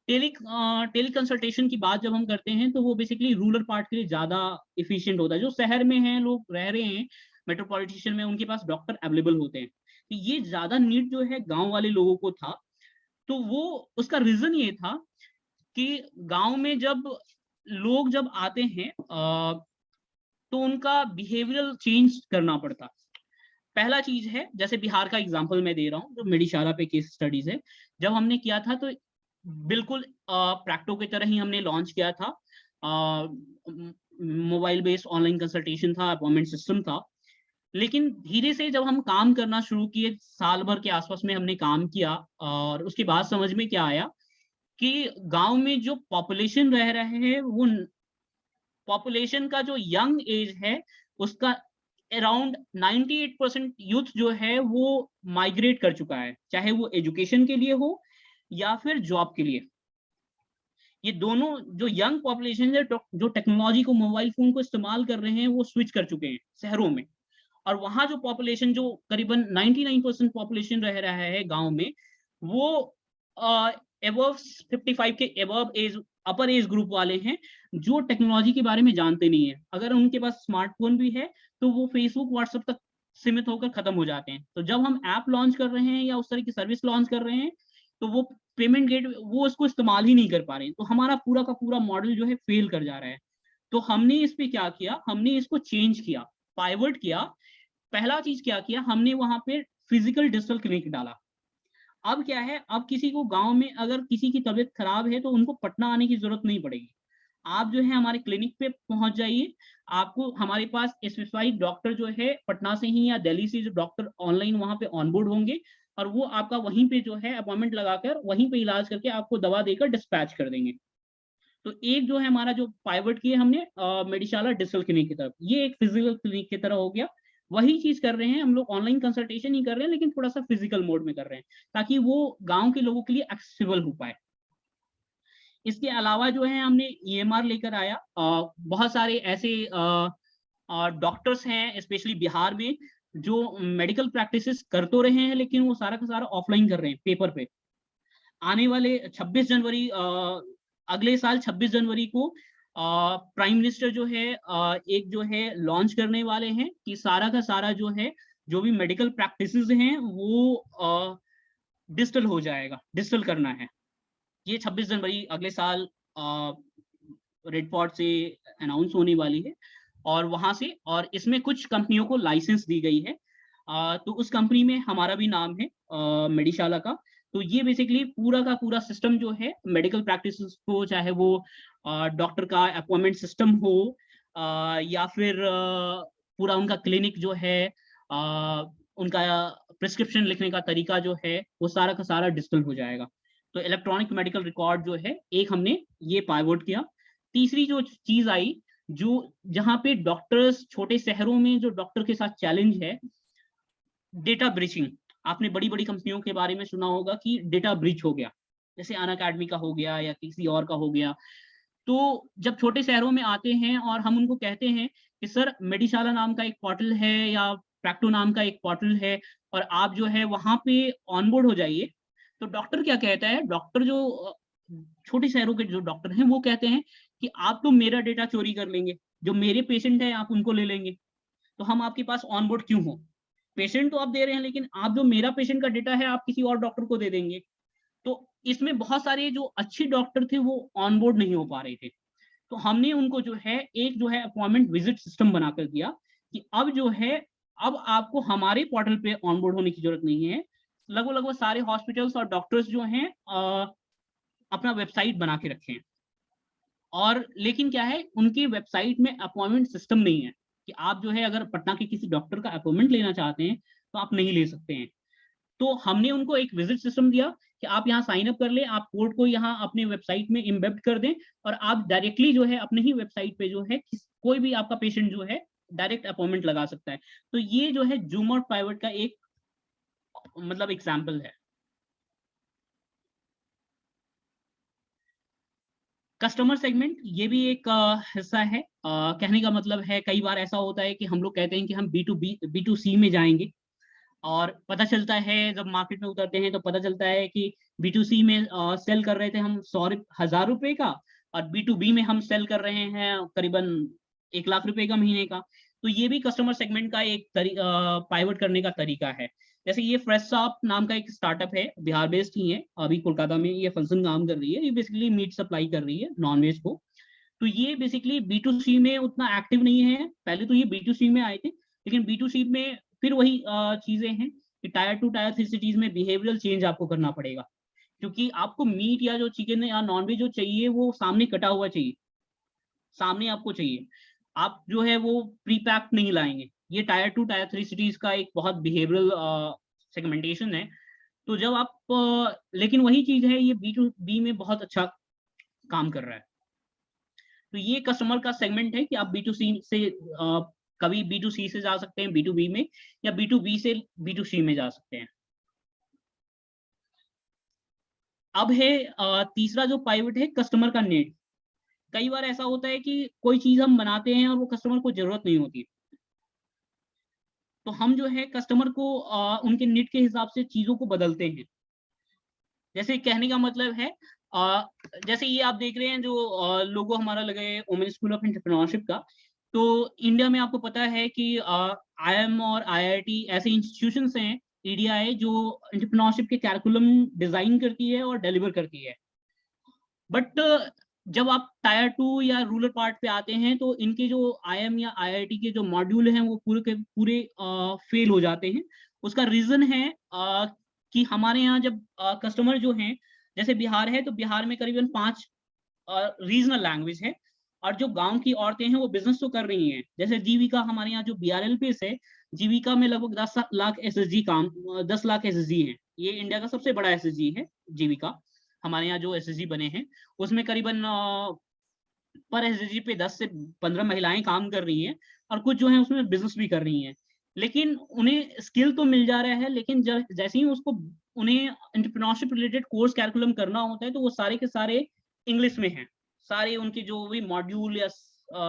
टेली कंसल्टेशन की बात जब हम करते हैं तो वो बेसिकली रूरल पार्ट के लिए ज्यादा इफिशिएंट होता है। जो शहर में हैं, लोग रह रहे हैं मेट्रोपॉलिटेशन में, उनके पास डॉक्टर अवेलेबल होते हैं। तो ये ज्यादा नीड जो है गांव वाले लोगों को था। तो वो उसका रीजन ये था कि गांव में जब लोग जब आते हैं तो उनका बिहेवियरल चेंज करना पड़ता। पहला चीज है, जैसे बिहार का एग्जांपल मैं दे रहा हूँ, जो मेडिशाला पे केस स्टडीज है। जब हमने किया था तो बिल्कुल प्रैक्टो की तरह ही हमने लॉन्च किया था। मोबाइल बेस्ड ऑनलाइन कंसल्टेशन था, अपॉइंटमेंट सिस्टम था। लेकिन धीरे से जब हम काम करना शुरू किए, साल भर के आसपास में हमने काम किया और उसके बाद समझ में क्या आया कि गांव में जो पॉपुलेशन रह रहे हैं वो पॉपुलेशन का जो यंग एज है उसका अराउंड 98% यूथ जो है वो माइग्रेट कर चुका है, चाहे वो एजुकेशन के लिए हो या फिर जॉब के लिए। ये दोनों जो यंग पॉपुलेशन है जो टेक्नोलॉजी को, मोबाइल फोन को इस्तेमाल कर रहे हैं, वो स्विच कर चुके हैं शहरों में। और वहां जो पॉपुलेशन, जो करीबन 99% पॉपुलेशन रह रहा है गांव में, वो अबव 55 के above age, upper age group वाले हैं जो टेक्नोलॉजी के बारे में जानते नहीं है। अगर उनके पास स्मार्टफोन भी है तो वो फेसबुक व्हाट्सएप तक सीमित होकर खत्म हो जाते हैं। तो जब हम ऐप लॉन्च कर रहे हैं या उस तरह की सर्विस लॉन्च कर रहे हैं तो वो पेमेंट गेट वो उसको इस्तेमाल ही नहीं कर पा रहे हैं। तो हमारा पूरा का पूरा मॉडल जो है फेल कर जा रहा है। तो हमने इस पे क्या किया, हमने इसको चेंज किया, पाइवट किया। पहला चीज क्या किया, हमने वहां पे फिजिकल डिजिटल क्लिनिक डाला। अब क्या है, अब किसी को गांव में अगर किसी की तबीयत खराब है तो उनको पटना आने की जरूरत नहीं पड़ेगी। आप जो है हमारे क्लिनिक पे पहुंच जाइए, आपको हमारे पास स्पेसिफाइड डॉक्टर जो है पटना से ही या दिल्ली से जो डॉक्टर ऑनलाइन वहां पे ऑनबोर्ड होंगे, और वो आपका वहीं पे जो है अपॉइंटमेंट लगाकर वहीं पे इलाज करके आपको दवा देकर डिस्पैच कर देंगे। तो एक जो है हमारा जो पाइवट किए हमने मेडिशाला डिजिटल क्लिनिक की तरफ, ये एक फिजिकल क्लिनिक की तरह हो गया। वही चीज कर रहे हैं हम लोग, ऑनलाइन कंसल्टेशन ही कर रहे हैं लेकिन थोड़ा सा फिजिकल मोड में कर रहे हैं, ताकि वो गांव के लोगों के लिए एक्सेसिबल हो पाए। इसके अलावा जो है हमने EMR लेकर आया। बहुत सारे ऐसे डॉक्टर्स हैं स्पेशली बिहार में जो मेडिकल प्रैक्टिसेस कर तो रहे हैं लेकिन वो सारा का सारा ऑफलाइन कर रहे हैं, पेपर पे। आने वाले 26 जनवरी अगले साल 26 जनवरी को प्राइम मिनिस्टर जो है एक जो है लॉन्च करने वाले हैं कि सारा का सारा जो है जो भी मेडिकल प्रैक्टिसेस हैं वो डिजिटल हो जाएगा, डिजिटल करना है। ये 26 जनवरी अगले साल रेड फोर्ट से अनाउंस होने वाली है, और वहां से, और इसमें कुछ कंपनियों को लाइसेंस दी गई है। तो उस कंपनी में हमारा भी नाम है, मेडिशाला का। तो ये बेसिकली पूरा का पूरा सिस्टम जो है मेडिकल प्रैक्टिस को, चाहे वो डॉक्टर का अपॉइंटमेंट सिस्टम हो या फिर पूरा उनका क्लिनिक जो है, उनका प्रिस्क्रिप्शन लिखने का तरीका जो है, वो सारा का सारा डिजिटल हो जाएगा। तो इलेक्ट्रॉनिक मेडिकल रिकॉर्ड जो है एक हमने ये पाइवोट किया। तीसरी जो चीज आई, जो जहां पे डॉक्टर्स छोटे शहरों में जो डॉक्टर के साथ चैलेंज है, डेटा ब्रीचिंग। आपने बड़ी बड़ी कंपनियों के बारे में सुना होगा कि डेटा ब्रीच हो गया, जैसे अनअकैडमी का हो गया या किसी और का हो गया। तो जब छोटे शहरों में आते हैं और हम उनको कहते हैं कि सर मेडिशाला नाम का एक पोर्टल है या प्रैक्टो नाम का एक पोर्टल है और आप जो है वहां पे ऑनबोर्ड हो जाइए, तो डॉक्टर क्या कहता है, डॉक्टर जो छोटे शहरों के जो डॉक्टर हैं वो कहते हैं कि आप तो मेरा डेटा चोरी कर लेंगे, जो मेरे पेशेंट है आप उनको ले लेंगे, तो हम आपके पास ऑनबोर्ड क्यों हो? पेशेंट तो आप दे रहे हैं लेकिन आप जो मेरा पेशेंट का डेटा है आप किसी और डॉक्टर को दे देंगे। तो इसमें बहुत सारे जो अच्छे डॉक्टर थे वो ऑनबोर्ड नहीं हो पा रहे थे। तो हमने उनको जो है एक जो है अपॉइंटमेंट विजिट सिस्टम बनाकर दिया कि अब जो है, अब आपको हमारे पोर्टल पे ऑनबोर्ड होने की जरूरत नहीं है। लगभग लगभग सारे हॉस्पिटल्स और डॉक्टर्स जो हैं अपना वेबसाइट बना के रखे हैं, और लेकिन क्या है, उनकी वेबसाइट में अपॉइंटमेंट सिस्टम नहीं है कि आप जो है अगर पटना के किसी डॉक्टर का अपॉइंटमेंट लेना चाहते हैं तो आप नहीं ले सकते हैं। तो हमने उनको एक विजिट सिस्टम दिया कि आप यहाँ साइन अप कर ले, आप कोड को यहाँ अपने वेबसाइट में इम्बेड कर दें और आप डायरेक्टली जो है अपने ही वेबसाइट पे जो है कोई भी आपका पेशेंट जो है डायरेक्ट अपॉइंटमेंट लगा सकता है। तो ये जो है जूम और पाइवट का एक मतलब एग्जाम्पल है। कस्टमर सेगमेंट ये भी एक हिस्सा है। कहने का मतलब है, कई बार ऐसा होता है कि हम लोग कहते हैं कि हम B2C में जाएंगे, और पता चलता है जब मार्केट में उतरते हैं तो पता चलता है कि B2C में सेल कर रहे थे हम 100,000 रुपए का, और B2B में हम सेल कर रहे हैं करीबन 1 लाख रुपए का महीने का। तो ये भी कस्टमर सेगमेंट का एक पाइवट करने का तरीका है। जैसे ये फ्रेश शॉप नाम का एक स्टार्टअप है, बिहार बेस्ड ही है, अभी कोलकाता में ये फंक्शन काम कर रही है। ये बेसिकली मीट सप्लाई कर रही है, नॉन वेज को। तो ये बेसिकली B2C में उतना एक्टिव नहीं है, पहले तो ये B2C में आए थे, लेकिन B2C में फिर वही चीजें हैं कि टायर 2 टायर 3 सिटीज में बिहेवियरल चेंज आपको करना पड़ेगा, क्योंकि आपको मीट या जो चिकन या नॉनवेज जो चाहिए वो सामने कटा हुआ चाहिए, सामने आपको चाहिए। आप जो है वो प्री पैक्ड नहीं लाएंगे। ये टायर 2 टायर 3 सिटीज का एक बहुत बिहेवियरल सेगमेंटेशन है। तो जब आप लेकिन वही चीज है, ये B2B में बहुत अच्छा काम कर रहा है। तो ये कस्टमर का सेगमेंट है कि आप B2C से कभी B2C से जा सकते हैं B2B में, या B2B से B2C में जा सकते हैं। अब है तीसरा जो पाइवट है, कस्टमर का नीड। कई बार ऐसा होता है कि कोई चीज हम बनाते हैं और वो कस्टमर को जरूरत नहीं होती, तो हम जो है कस्टमर को उनके नीड के हिसाब से चीजों को बदलते हैं। जैसे कहने का मतलब है, जैसे ये आप देख रहे हैं जो लोगो हमारा लगा है वुमेन स्कूल ऑफ एंटरप्रेन्योरशिप का। तो इंडिया में आपको पता है कि IIM और IIT ऐसे इंस्टीट्यूशंस हैं, EDI, जो एंटरप्रेन्योरशिप के कैरिकुलम डिजाइन करती है और डिलीवर करती है। बट जब आप टायर 2 या रूरल पार्ट पे आते हैं तो इनके जो IIM या IIT के जो मॉड्यूल हैं वो पूरे के पूरे फेल हो जाते हैं। उसका रीजन है कि हमारे यहाँ जब कस्टमर जो हैं, जैसे बिहार है तो बिहार में करीबन 5 रीजनल लैंग्वेज है, और जो गांव की औरतें हैं वो बिजनेस तो कर रही हैं। जैसे जीविका हमारे यहाँ जो BRL पे है, जीविका में लगभग 10 लाख SSG काम 10 लाख SSG है। ये इंडिया का सबसे बड़ा SSG है जीविका। हमारे यहाँ जो SSG बने हैं उसमें करीबन पर SSG पे 10 से 15 महिलाएं काम कर रही हैं, और कुछ जो है उसमें बिजनेस भी कर रही हैं। लेकिन उन्हें स्किल तो मिल जा रहा है, लेकिन जैसे ही उसको उन्हें एंटरप्रेन्योरशिप रिलेटेड कोर्स कैरिकुलम करना होता है तो वो सारे के सारे इंग्लिश में हैं। सारे उनके जो भी मॉड्यूल या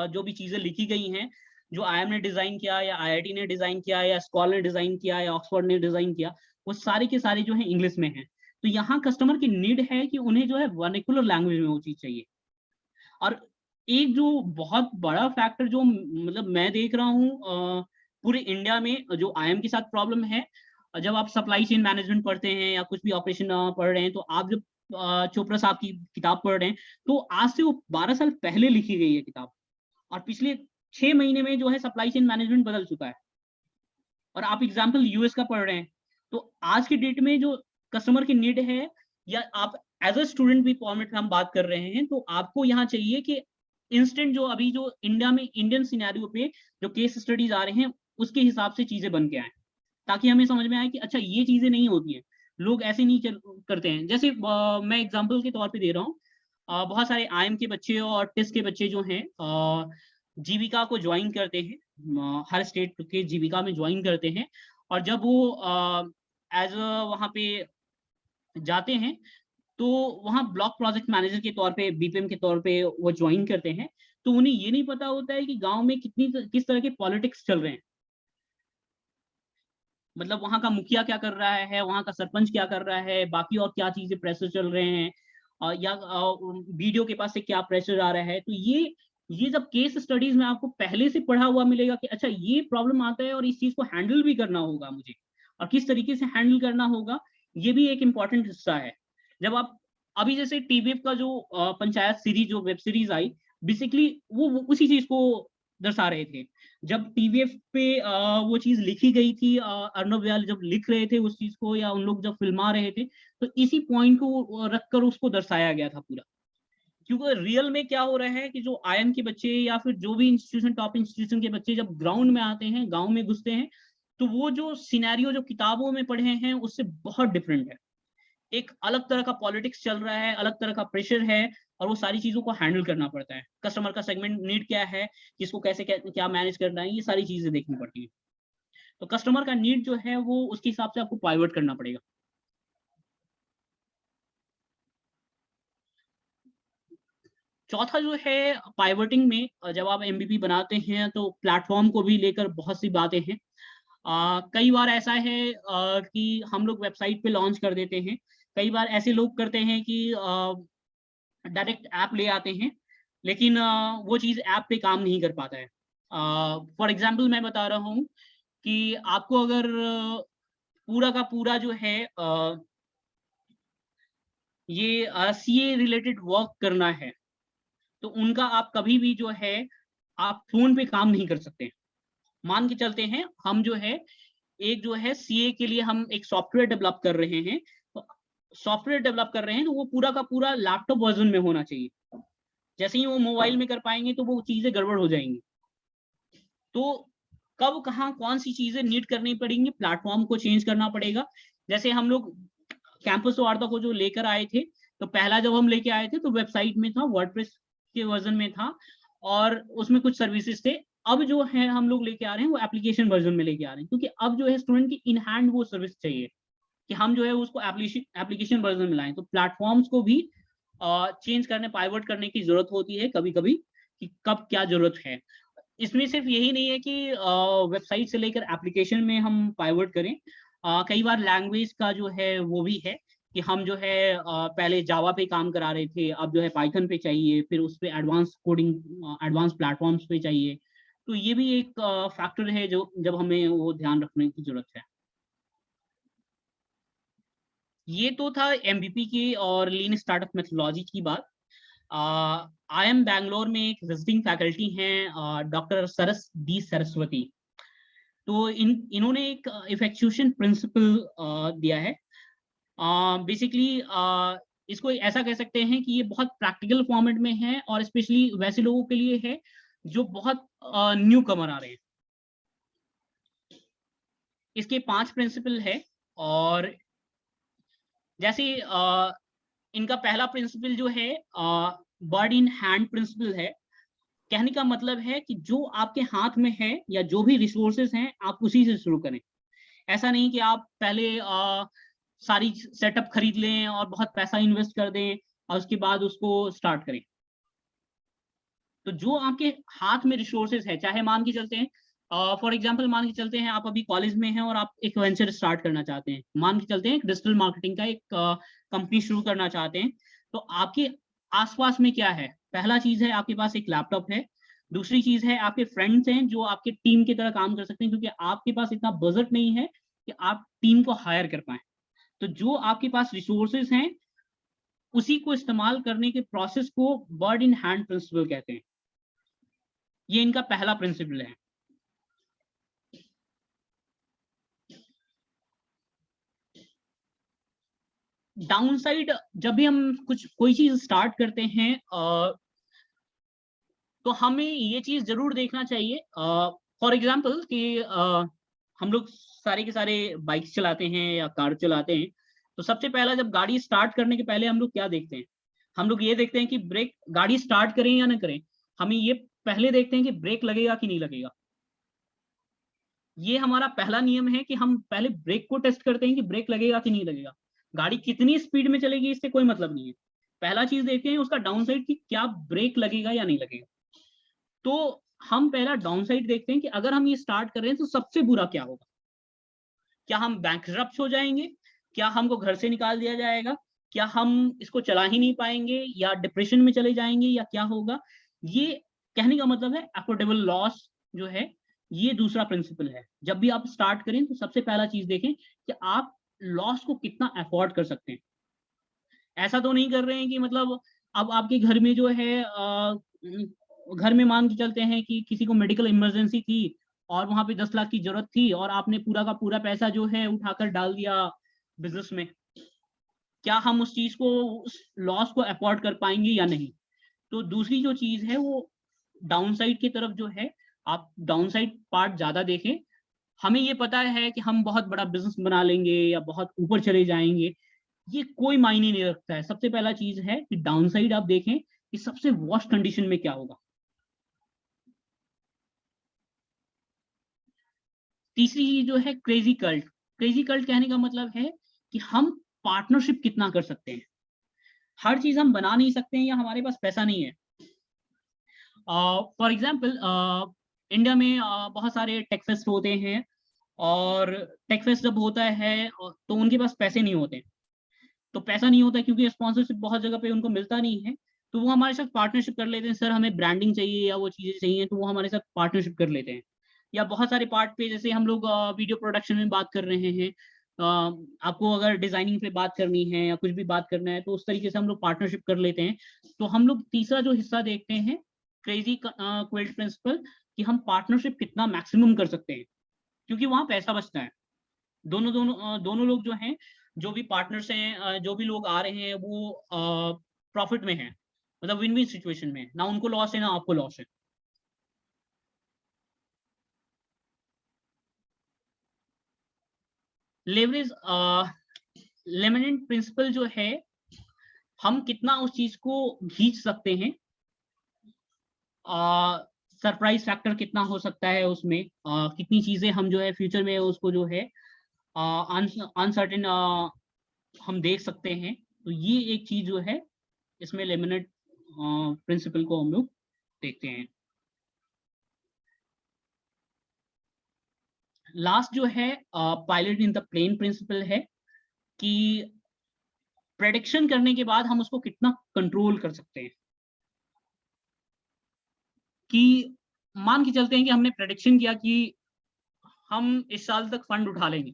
जो भी चीजें लिखी गई हैं, जो IIM ने डिजाइन किया या IIT ने डिजाइन किया या स्कॉल ने डिजाइन किया या ऑक्सफोर्ड ने डिजाइन किया, वो सारे के सारे जो है इंग्लिश में हैं। तो यहाँ कस्टमर की नीड है कि उन्हें जो है वर्निकुलर लैंग्वेज में वो चीज चाहिए। और एक जो बहुत बड़ा फैक्टर जो मतलब मैं देख रहा हूँ पूरे इंडिया में जो IIM के साथ प्रॉब्लम है, जब आप सप्लाई चेन मैनेजमेंट पढ़ते हैं या कुछ भी ऑपरेशन पढ़ रहे हैं, तो आप जब चोपड़ा साहब की किताब पढ़ रहे हैं तो आज से वो 12 साल पहले लिखी गई है किताब, और पिछले 6 महीने में जो है सप्लाई चेन मैनेजमेंट बदल चुका है। और आप एग्जाम्पल US का पढ़ रहे हैं, तो आज की डेट में जो कस्टमर की नीड है, या आप एज अ स्टूडेंट भी फॉर्मेट में हम बात कर रहे हैं, तो आपको यहाँ चाहिए कि इंस्टेंट जो अभी जो इंडिया में इंडियन सिनेरियो पे जो केस स्टडीज आ रहे हैं उसके हिसाब से चीजें बन के आए, ताकि हमें समझ में आए कि अच्छा ये चीजें नहीं होती हैं, लोग ऐसे नहीं करते हैं। जैसे मैं एग्जांपल के तौर पे दे रहा हूँ, बहुत सारे IIM के बच्चे और टिस के बच्चे जो हैं जीविका को ज्वाइन करते हैं, हर स्टेट के जीविका में ज्वाइन करते हैं, और जब वो एज वहाँ पे जाते हैं तो वहाँ ब्लॉक प्रोजेक्ट मैनेजर के तौर पे BPM के तौर पे वो ज्वाइन करते हैं, तो उन्हें ये नहीं पता होता है कि गांव में किस तरह के पॉलिटिक्स चल रहे हैं। मतलब वहाँ का मुखिया क्या कर रहा है, वहाँ का सरपंच क्या कर रहा है, बाकी और क्या चीजें प्रेशर चल रहे हैं, या वीडियो के पास से क्या प्रेशर आ रहा है। तो ये जब केस स्टडीज में आपको पहले से पढ़ा हुआ मिलेगा कि अच्छा ये प्रॉब्लम आता है और इस चीज को हैंडल भी करना होगा मुझे, और किस तरीके से हैंडल करना होगा, ये भी एक इम्पॉर्टेंट हिस्सा है। जब आप अभी जैसे TVF का जो पंचायत सीरीज जो वेब सीरीज आई, बेसिकली वो उसी चीज को दर्शा रहे थे। जब TVF पे वो चीज लिखी गई थी, अर्नब व्याल जब लिख रहे थे उस चीज को, या उन लोग जब फिल्मा रहे थे, तो इसी पॉइंट को रखकर उसको दर्शाया गया था पूरा। क्योंकि रियल में क्या हो रहा है कि जो IIM के बच्चे या फिर जो भी इंस्टीट्यूशन टॉप इंस्टीट्यूशन के बच्चे जब ग्राउंड में आते हैं, गांव में घुसते हैं, तो वो जो सिनेरियो जो किताबों में पढ़े हैं उससे बहुत डिफरेंट है। एक अलग तरह का पॉलिटिक्स चल रहा है, अलग तरह का प्रेशर है, और वो सारी चीजों को हैंडल करना पड़ता है। कस्टमर का सेगमेंट नीड क्या है, किसको कैसे क्या मैनेज करना है, ये सारी चीजें देखनी पड़ती है। तो कस्टमर का नीड जो है वो उसके हिसाब से आपको पाइवट करना पड़ेगा। चौथा जो है पाइवटिंग में, जब आप MVP बनाते हैं तो प्लेटफॉर्म को भी लेकर बहुत सी बातें हैं। कई बार ऐसा है कि हम लोग वेबसाइट पे लॉन्च कर देते हैं, कई बार ऐसे लोग करते हैं कि डायरेक्ट ऐप ले आते हैं, लेकिन वो चीज़ ऐप पे काम नहीं कर पाता है। फॉर एग्जाम्पल मैं बता रहा हूँ कि आपको अगर पूरा का पूरा जो है ये CA रिलेटेड वर्क करना है, तो उनका आप कभी भी जो है आप फोन पे काम नहीं कर सकते। मान के चलते हैं हम जो है एक जो है CA के लिए हम एक सॉफ्टवेयर डेवलप कर रहे हैं, तो सॉफ्टवेयर डेवलप कर रहे हैं तो वो पूरा का पूरा लैपटॉप वर्जन में होना चाहिए। जैसे ही वो मोबाइल में कर पाएंगे तो वो चीजें गड़बड़ हो जाएंगी। तो कब कहाँ कौन सी चीजें नीड करनी पड़ेंगी, प्लेटफॉर्म को चेंज करना पड़ेगा। जैसे हम लोग कैंपस वार्ता को जो लेकर आए थे, तो पहला जब हम लेके आए थे तो वेबसाइट में था, वर्डप्रेस के वर्जन में था, और उसमें कुछ सर्विसेज थे। अब जो है हम लोग लेके आ रहे हैं वो एप्लीकेशन वर्जन में लेके आ रहे हैं, क्योंकि अब जो है स्टूडेंट की इन हैंड वो सर्विस चाहिए कि हम जो है उसको एप्लीकेशन वर्जन में लाएं। तो प्लेटफॉर्म्स को भी चेंज करने, पाइवट करने की जरूरत होती है कभी कभी, कि कब क्या जरूरत है। इसमें सिर्फ यही नहीं है कि वेबसाइट से लेकर एप्लीकेशन में हम पाइवट करें, कई बार लैंग्वेज का जो है वो भी है कि हम जो है पहले जावा पे काम करा रहे थे, अब जो है पाइथन पे चाहिए, फिर उस पर एडवांस कोडिंग, एडवांस प्लेटफॉर्म्स पे चाहिए। तो ये भी एक फैक्टर है जो जब हमें वो ध्यान रखने की जरूरत है। ये तो था MVP की और लीन स्टार्टअप मेथोडोलॉजी की बात। आई एम बैंगलोर में एक विजिटिंग फैकल्टी हैं डॉक्टर सरस डी सरस्वती। तो इन्होंने एक इफेक्चुएशन प्रिंसिपल दिया है। बेसिकली इसको ऐसा कह सकते हैं कि ये बहुत प्रैक्टिकल फॉर्मेट में है और स्पेशली वैसे लोगों के लिए है जो बहुत न्यू कमर आ रहे हैं। इसके 5 प्रिंसिपल है और जैसे इनका पहला प्रिंसिपल जो है बर्ड इन हैंड प्रिंसिपल है। कहने का मतलब है कि जो आपके हाथ में है या जो भी रिसोर्सेज हैं आप उसी से शुरू करें। ऐसा नहीं कि आप पहले सारी सेटअप खरीद लें और बहुत पैसा इन्वेस्ट कर दें और उसके बाद उसको स्टार्ट करें। तो जो आपके हाथ में रिसोर्सेज है, चाहे मान के चलते हैं फॉर एग्जांपल मान के चलते हैं आप अभी कॉलेज में हैं और आप एक वेंचर स्टार्ट करना चाहते हैं, मान के चलते हैं डिजिटल मार्केटिंग का एक कंपनी शुरू करना चाहते हैं। तो आपके आसपास में क्या है? पहला चीज है आपके पास एक लैपटॉप है, दूसरी चीज है आपके फ्रेंड्स हैं जो आपके टीम की तरह काम कर सकते हैं, क्योंकि आपके पास इतना बजट नहीं है कि आप टीम को हायर कर पाए। तो जो आपके पास रिसोर्सेज हैं उसी को इस्तेमाल करने के प्रोसेस को बर्ड इन हैंड प्रिंसिपल कहते हैं। ये इनका पहला प्रिंसिपल है। डाउन साइड, जब भी हम कोई चीज स्टार्ट करते हैं तो हमें ये चीज जरूर देखना चाहिए। फॉर एग्जांपल कि हम लोग सारे के सारे बाइक चलाते हैं या कार चलाते हैं, तो सबसे पहला जब गाड़ी स्टार्ट करने के पहले हम लोग क्या देखते हैं? हम लोग ये देखते हैं कि ब्रेक, गाड़ी स्टार्ट करें या ना करें, हमें ये पहले देखते हैं कि ब्रेक लगेगा कि नहीं लगेगा। ये हमारा पहला नियम है कि हम पहले ब्रेक को टेस्ट करते हैं कि ब्रेक लगेगा कि नहीं लगेगा। गाड़ी कितनी स्पीड में चलेगी इससे कोई मतलब नहीं है, पहला चीज देखते हैं उसका डाउन साइड कि क्या ब्रेक लगेगा या नहीं लगेगा। तो हम पहला डाउन साइड देखते हैं कि अगर हम ये स्टार्ट कर रहे हैं तो सबसे बुरा क्या होगा। क्या हम बैंकरप्ट हो जाएंगे? क्या हमको घर से निकाल दिया जाएगा? क्या हम इसको चला ही नहीं पाएंगे या डिप्रेशन में चले जाएंगे या क्या होगा? ये कहने का मतलब है अफोर्डेबल लॉस जो है, ये दूसरा प्रिंसिपल है। जब भी आप स्टार्ट करें तो सबसे पहला चीज देखें कि आप लॉस को कितना अफोर्ड कर सकते हैं। ऐसा तो नहीं कर रहे हैं कि मतलब अब आपके घर में जो है घर में मान के चलते हैं कि किसी को मेडिकल इमरजेंसी थी और वहां पे 10 लाख की जरूरत थी और आपने पूरा का पूरा पैसा जो है उठाकर डाल दिया बिजनेस में। क्या हम उस चीज को, उस लॉस को अफोर्ड कर पाएंगे या नहीं? तो दूसरी जो चीज है वो डाउन साइड की तरफ जो है, आप डाउन साइड पार्ट ज्यादा देखें। हमें ये पता है कि हम बहुत बड़ा बिजनेस बना लेंगे या बहुत ऊपर चले जाएंगे, ये कोई मायने नहीं रखता है। सबसे पहला चीज है कि डाउन साइड आप देखें कि सबसे वर्स्ट कंडीशन में क्या होगा। तीसरी चीज जो है क्रेजी कल्ट। क्रेजी कल्ट कहने का मतलब है कि हम पार्टनरशिप कितना कर सकते हैं। हर चीज हम बना नहीं सकते हैं या हमारे पास पैसा नहीं है। फॉर एग्जाम्पल इंडिया में बहुत सारे टेक फेस्ट होते हैं और टेक फेस्ट जब होता है तो उनके पास पैसे नहीं होते। तो पैसा नहीं होता क्योंकि स्पॉन्सरशिप बहुत जगह पे उनको मिलता नहीं है, तो वो हमारे साथ पार्टनरशिप कर लेते हैं। सर हमें ब्रांडिंग चाहिए या वो चीजें चाहिए, तो वो हमारे साथ पार्टनरशिप कर लेते हैं। या बहुत सारे पार्ट पे, जैसे हम लोग वीडियो प्रोडक्शन में बात कर रहे हैं, आपको अगर डिजाइनिंग पे बात करनी है या कुछ भी बात करना है तो उस तरीके से हम लोग पार्टनरशिप कर लेते हैं। तो हम लोग तीसरा जो हिस्सा देखते हैं क्रेजी क्विल्ट प्रिंसिपल, कि हम पार्टनरशिप कितना मैक्सिमम कर सकते हैं, क्योंकि वहां पैसा बचता है। दोनों लोग जो हैं, जो भी पार्टनर्स हैं, जो भी लोग आ रहे हैं वो प्रॉफिट में है, मतलब विन विन सिचुएशन में, ना उनको लॉस है ना आपको लॉस है। लेवरेज लेमिनेंट प्रिंसिपल जो है, हम कितना उस चीज को खींच सकते हैं, सरप्राइज फैक्टर कितना हो सकता है उसमें, कितनी चीजें हम जो है फ्यूचर में उसको जो है अनसर्टेन हम देख सकते हैं। तो ये एक चीज जो है इसमें लेमिनेट प्रिंसिपल को हम लोग देखते हैं। लास्ट जो है pilot in the plane principle है, कि प्रेडिक्शन करने के बाद हम उसको कितना कंट्रोल कर सकते हैं। कि मान के चलते हैं कि हमने प्रेडिक्शन किया कि हम इस साल तक फंड उठा लेंगे,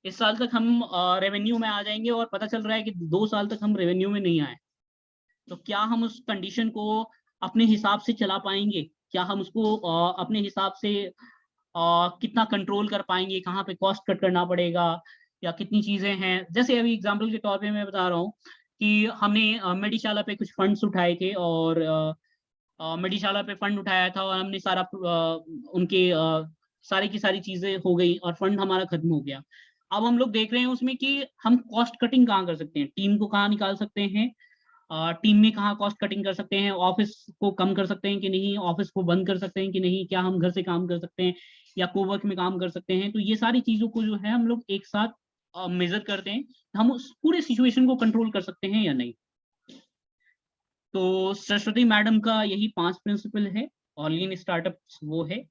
इस साल तक हम रेवेन्यू में आ जाएंगे, और पता चल रहा है कि 2 साल तक हम रेवेन्यू में नहीं आए। तो क्या हम उस कंडीशन को अपने हिसाब से चला पाएंगे? क्या हम उसको अपने हिसाब से कितना कंट्रोल कर पाएंगे? कहाँ पे कॉस्ट कट करना पड़ेगा या कितनी चीजें हैं? जैसे अभी एग्जांपल के तौर पे मैं बता रहा हूँ कि हमने मेडिशाला पे कुछ फंड्स उठाए थे और मेडिशाला पे फंड उठाया था और हमने सारा उनके सारी की सारी चीजें हो गई और फंड हमारा खत्म हो गया। अब हम लोग देख रहे हैं उसमें कि हम कॉस्ट कटिंग कहाँ कर सकते हैं, टीम को कहाँ निकाल सकते हैं, टीम में कहाँ कॉस्ट कटिंग कर सकते हैं, ऑफिस को कम कर सकते हैं कि नहीं, ऑफिस को बंद कर सकते हैं कि नहीं, क्या हम घर से काम कर सकते हैं या कोवर्क में काम कर सकते हैं। तो ये सारी चीजों को जो है हम लोग एक साथ मेजर करते हैं, हम उस पूरे सिचुएशन को कंट्रोल कर सकते हैं या नहीं। तो सरस्वती मैडम का यही 5 प्रिंसिपल है और लीन स्टार्टअप वो है।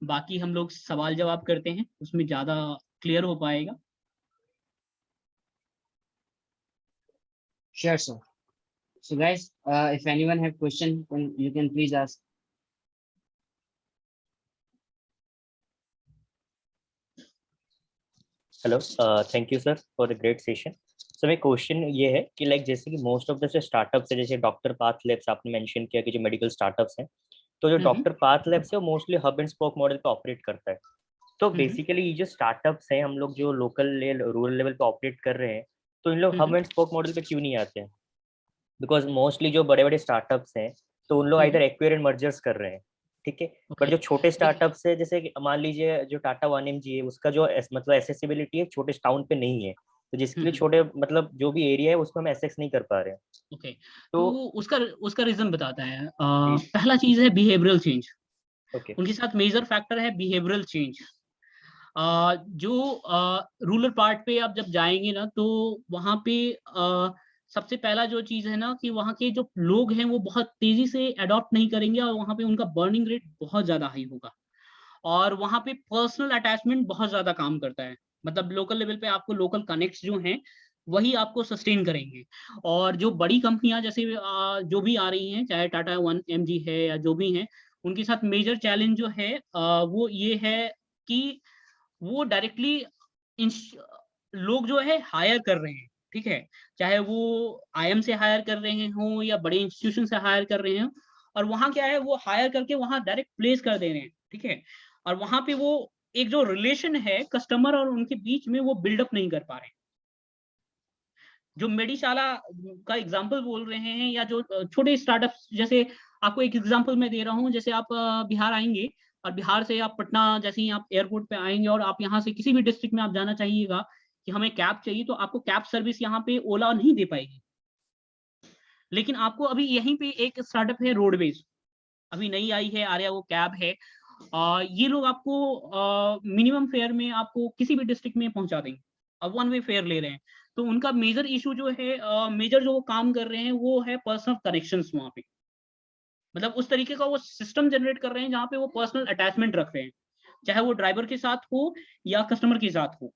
बाकी हम लोग सवाल जवाब करते हैं, उसमें ज्यादा क्लियर हो पाएगा। Sure, sir. So guys, if anyone have question, then you can please ask. Hello, thank you sir for the great session. Sir मेरा क्वेश्चन ये है कि लाइक जैसे कि मोस्ट ऑफ द स्टार्टअप्स है, जैसे डॉक्टर पाथ लैब्स आपने mention किया कि जो मेडिकल स्टार्टअप्स हैं, तो जो डॉक्टर पाथ लैब्स है वो mostly hub and spoke model पे ऑपरेट करता है। तो बेसिकली ये जो स्टार्टअप्स हैं, हम लोग जो लोकल रूरल लेवल पे ऑपरेट कर रहे हैं, तो इन लोग हब एंड स्पोक मॉडल पे क्यों नहीं आते हैं? बिकॉज मोस्टली जो बड़े बड़े स्टार्टअप्स हैं तो उन लोग इधर एक्वायर एंड मर्जर्स कर रहे हैं, ठीक है। बट जो छोटे स्टार्टअप्स है, जैसे कि मान लीजिए जो टाटा 1mg है, उसका जो मतलब एसेसिबिलिटी है छोटे टाउन पे नहीं है, तो जिसके लिए छोटे मतलब जो भी एरिया है उसको हम एक्सेस नहीं कर पा रहे हैं। ओके, तो उसका रीजन बताता है। जी। पहला चीज है बिहेवियरल चेंज। ओके। उनके साथ मेजर फैक्टर है बिहेवियरल चेंज। जो रूरल पार्ट पे आप जब जाएंगे ना, तो वहाँ पे सबसे पहला जो चीज है ना कि वहाँ के जो लोग हैं वो बहुत तेजी से अडॉप्ट नहीं करेंगे और वहाँ पे उनका बर्निंग रेट बहुत ज्यादा हाई होगा और वहाँ पे पर्सनल अटैचमेंट बहुत ज्यादा काम करता है। मतलब लोकल लेवल पे आपको लोकल कनेक्ट्स जो हैं वही आपको सस्टेन करेंगे। और जो बड़ी कंपनियां जैसे जो भी आ रही हैं, चाहे टाटा 1mg है या जो भी हैं, उनके साथ मेजर चैलेंज जो है वो ये है कि वो डायरेक्टली लोग जो है हायर कर रहे हैं, ठीक है। चाहे वो आईएम से हायर कर रहे हों या बड़े इंस्टीट्यूशन से हायर कर रहे हों, और वहाँ क्या है वो हायर करके वहाँ डायरेक्ट प्लेस कर दे रहे हैं, ठीक है। और वहाँ पे वो एक जो रिलेशन है कस्टमर और उनके बीच में वो बिल्डअप नहीं कर पा रहे हैं। जो मेडिशाला का एग्जांपल बोल रहे हैं या जो छोटे स्टार्टअप्स, जैसे आपको एक एग्जांपल मैं दे रहा हूँ। जैसे आप बिहार आएंगे और बिहार से आप पटना जैसे ही आप एयरपोर्ट पे आएंगे और आप यहाँ से किसी भी डिस्ट्रिक्ट में आप जाना चाहिएगा कि हमें कैब चाहिए, तो आपको कैब सर्विस यहाँ पे ओला नहीं दे पाएगी। लेकिन आपको अभी यहीं पे एक स्टार्टअप है रोडवेज, अभी नई आई है आर्या, वो कैब है। ये लोग आपको मिनिमम फेयर में आपको किसी भी डिस्ट्रिक्ट में पहुंचा देंगे। अब वन वे फेयर ले रहे हैं। तो उनका मेजर इशू जो है, मेजर जो वो काम कर रहे हैं वो है पर्सनल कनेक्शंस। वहां पे मतलब उस तरीके का वो सिस्टम जनरेट कर रहे हैं जहाँ पे वो पर्सनल अटैचमेंट रख रहे हैं, चाहे वो ड्राइवर के साथ हो या कस्टमर के साथ हो।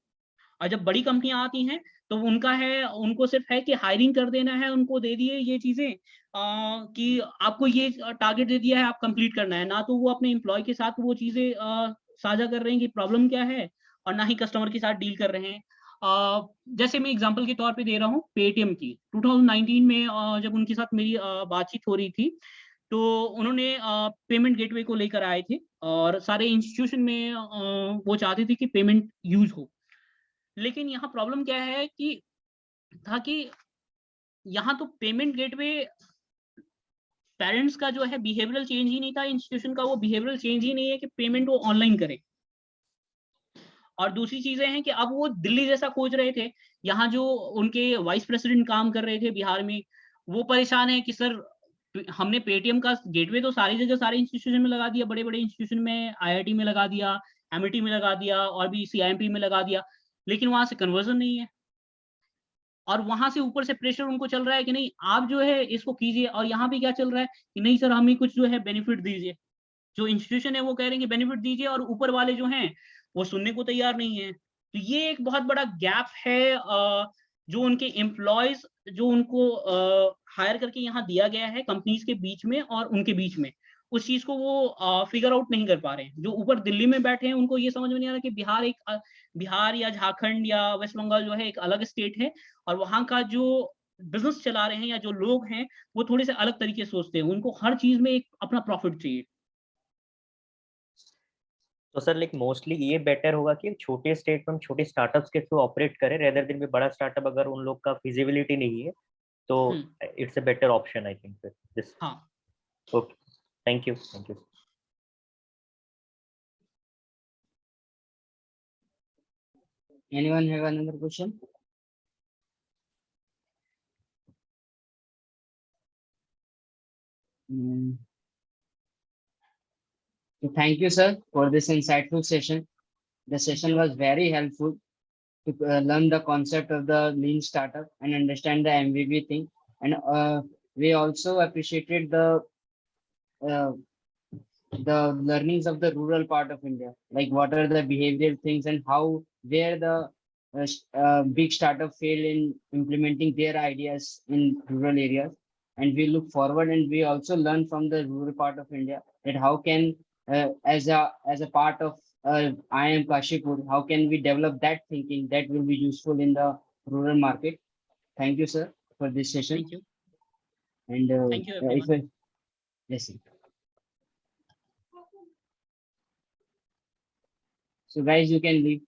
और जब बड़ी कंपनियां आती हैं तो उनका है, उनको सिर्फ है कि हायरिंग कर देना है, उनको दे दिए ये चीजें कि आपको ये टारगेट दे दिया है, आप कंप्लीट करना है। ना तो वो अपने एम्प्लॉय के साथ वो चीजें साझा कर रहे हैं कि प्रॉब्लम क्या है, और ना ही कस्टमर के साथ डील कर रहे हैं। जैसे मैं एग्जांपल के तौर पे दे रहा हूँ पेटीएम की। 2019 में जब उनके साथ मेरी बातचीत हो रही थी, तो उन्होंने पेमेंट गेटवे को लेकर आए थे और सारे इंस्टीट्यूशन में वो चाहते थे कि पेमेंट यूज हो। लेकिन यहाँ प्रॉब्लम क्या है कि था कि यहाँ तो पेमेंट गेटवे पेरेंट्स का जो है बिहेवियरल चेंज ही नहीं था, इंस्टीट्यूशन का वो बिहेवियरल चेंज ही नहीं है कि पेमेंट वो ऑनलाइन करे। और दूसरी चीजें हैं कि अब वो दिल्ली जैसा खोज रहे थे। यहाँ जो उनके वाइस प्रेसिडेंट काम कर रहे थे बिहार में, वो परेशान है कि सर हमने पेटीएम का गेटवे तो सारी जगह सारे इंस्टीट्यूशन में लगा दिया, बड़े बड़े इंस्टीट्यूशन में, आईआईटी में लगा दिया, एमआईटी में लगा दिया और भी सीआईएमपी में लगा दिया, लेकिन वहां से कन्वर्जन नहीं है। और वहां से ऊपर से प्रेशर उनको चल रहा है कि नहीं आप जो है इसको कीजिए, और यहाँ पे क्या चल रहा है कि नहीं सर हमें कुछ जो है बेनिफिट दीजिए। जो इंस्टीट्यूशन है वो कह रहे हैं कि बेनिफिट दीजिए, और ऊपर वाले जो हैं वो सुनने को तैयार नहीं है। तो ये एक बहुत बड़ा गैप है जो उनके एम्प्लॉयज जो उनको हायर करके यहाँ दिया गया है कंपनीज के बीच में और उनके बीच में, उस चीज को वो फिगर आउट नहीं कर पा रहे हैं। जो ऊपर दिल्ली में बैठे हैं उनको ये समझ में नहीं आ रहा कि बिहार या झारखंड या वेस्ट बंगाल जो है एक अलग स्टेट है, और वहाँ का जो बिजनेस चला रहे हैं या जो लोग हैं वो थोड़े से अलग तरीके से सोचते हैं, उनको हर चीज में एक अपना प्रॉफिट चाहिए। तो सर लाइक मोस्टली ये बेटर होगा कि छोटे स्टेट में हम छोटे स्टार्टअप्स के थ्रू ऑपरेट करें रेदर देन भी बड़ा स्टार्टअप अगर उन लोग का फिजिबिलिटी नहीं है तो it's a better option I think this. हाँ। Okay, thank you. Anyone have another question? Mm. So thank you, sir, for this insightful session. The session was very helpful to learn the concept of the lean startup and understand the MVP thing. And we also appreciated uh, the learnings of the rural part of India, like what are the behavioral things and how where the big startup fail in implementing their ideas in rural areas. And we look forward and we also learn from the rural part of India that how can as a part of I am Kashipur, how can we develop that thinking that will be useful in the rural market. Thank you, sir, for this session. Thank you. And Thank you, everyone. yes, sir. So guys, you can leave.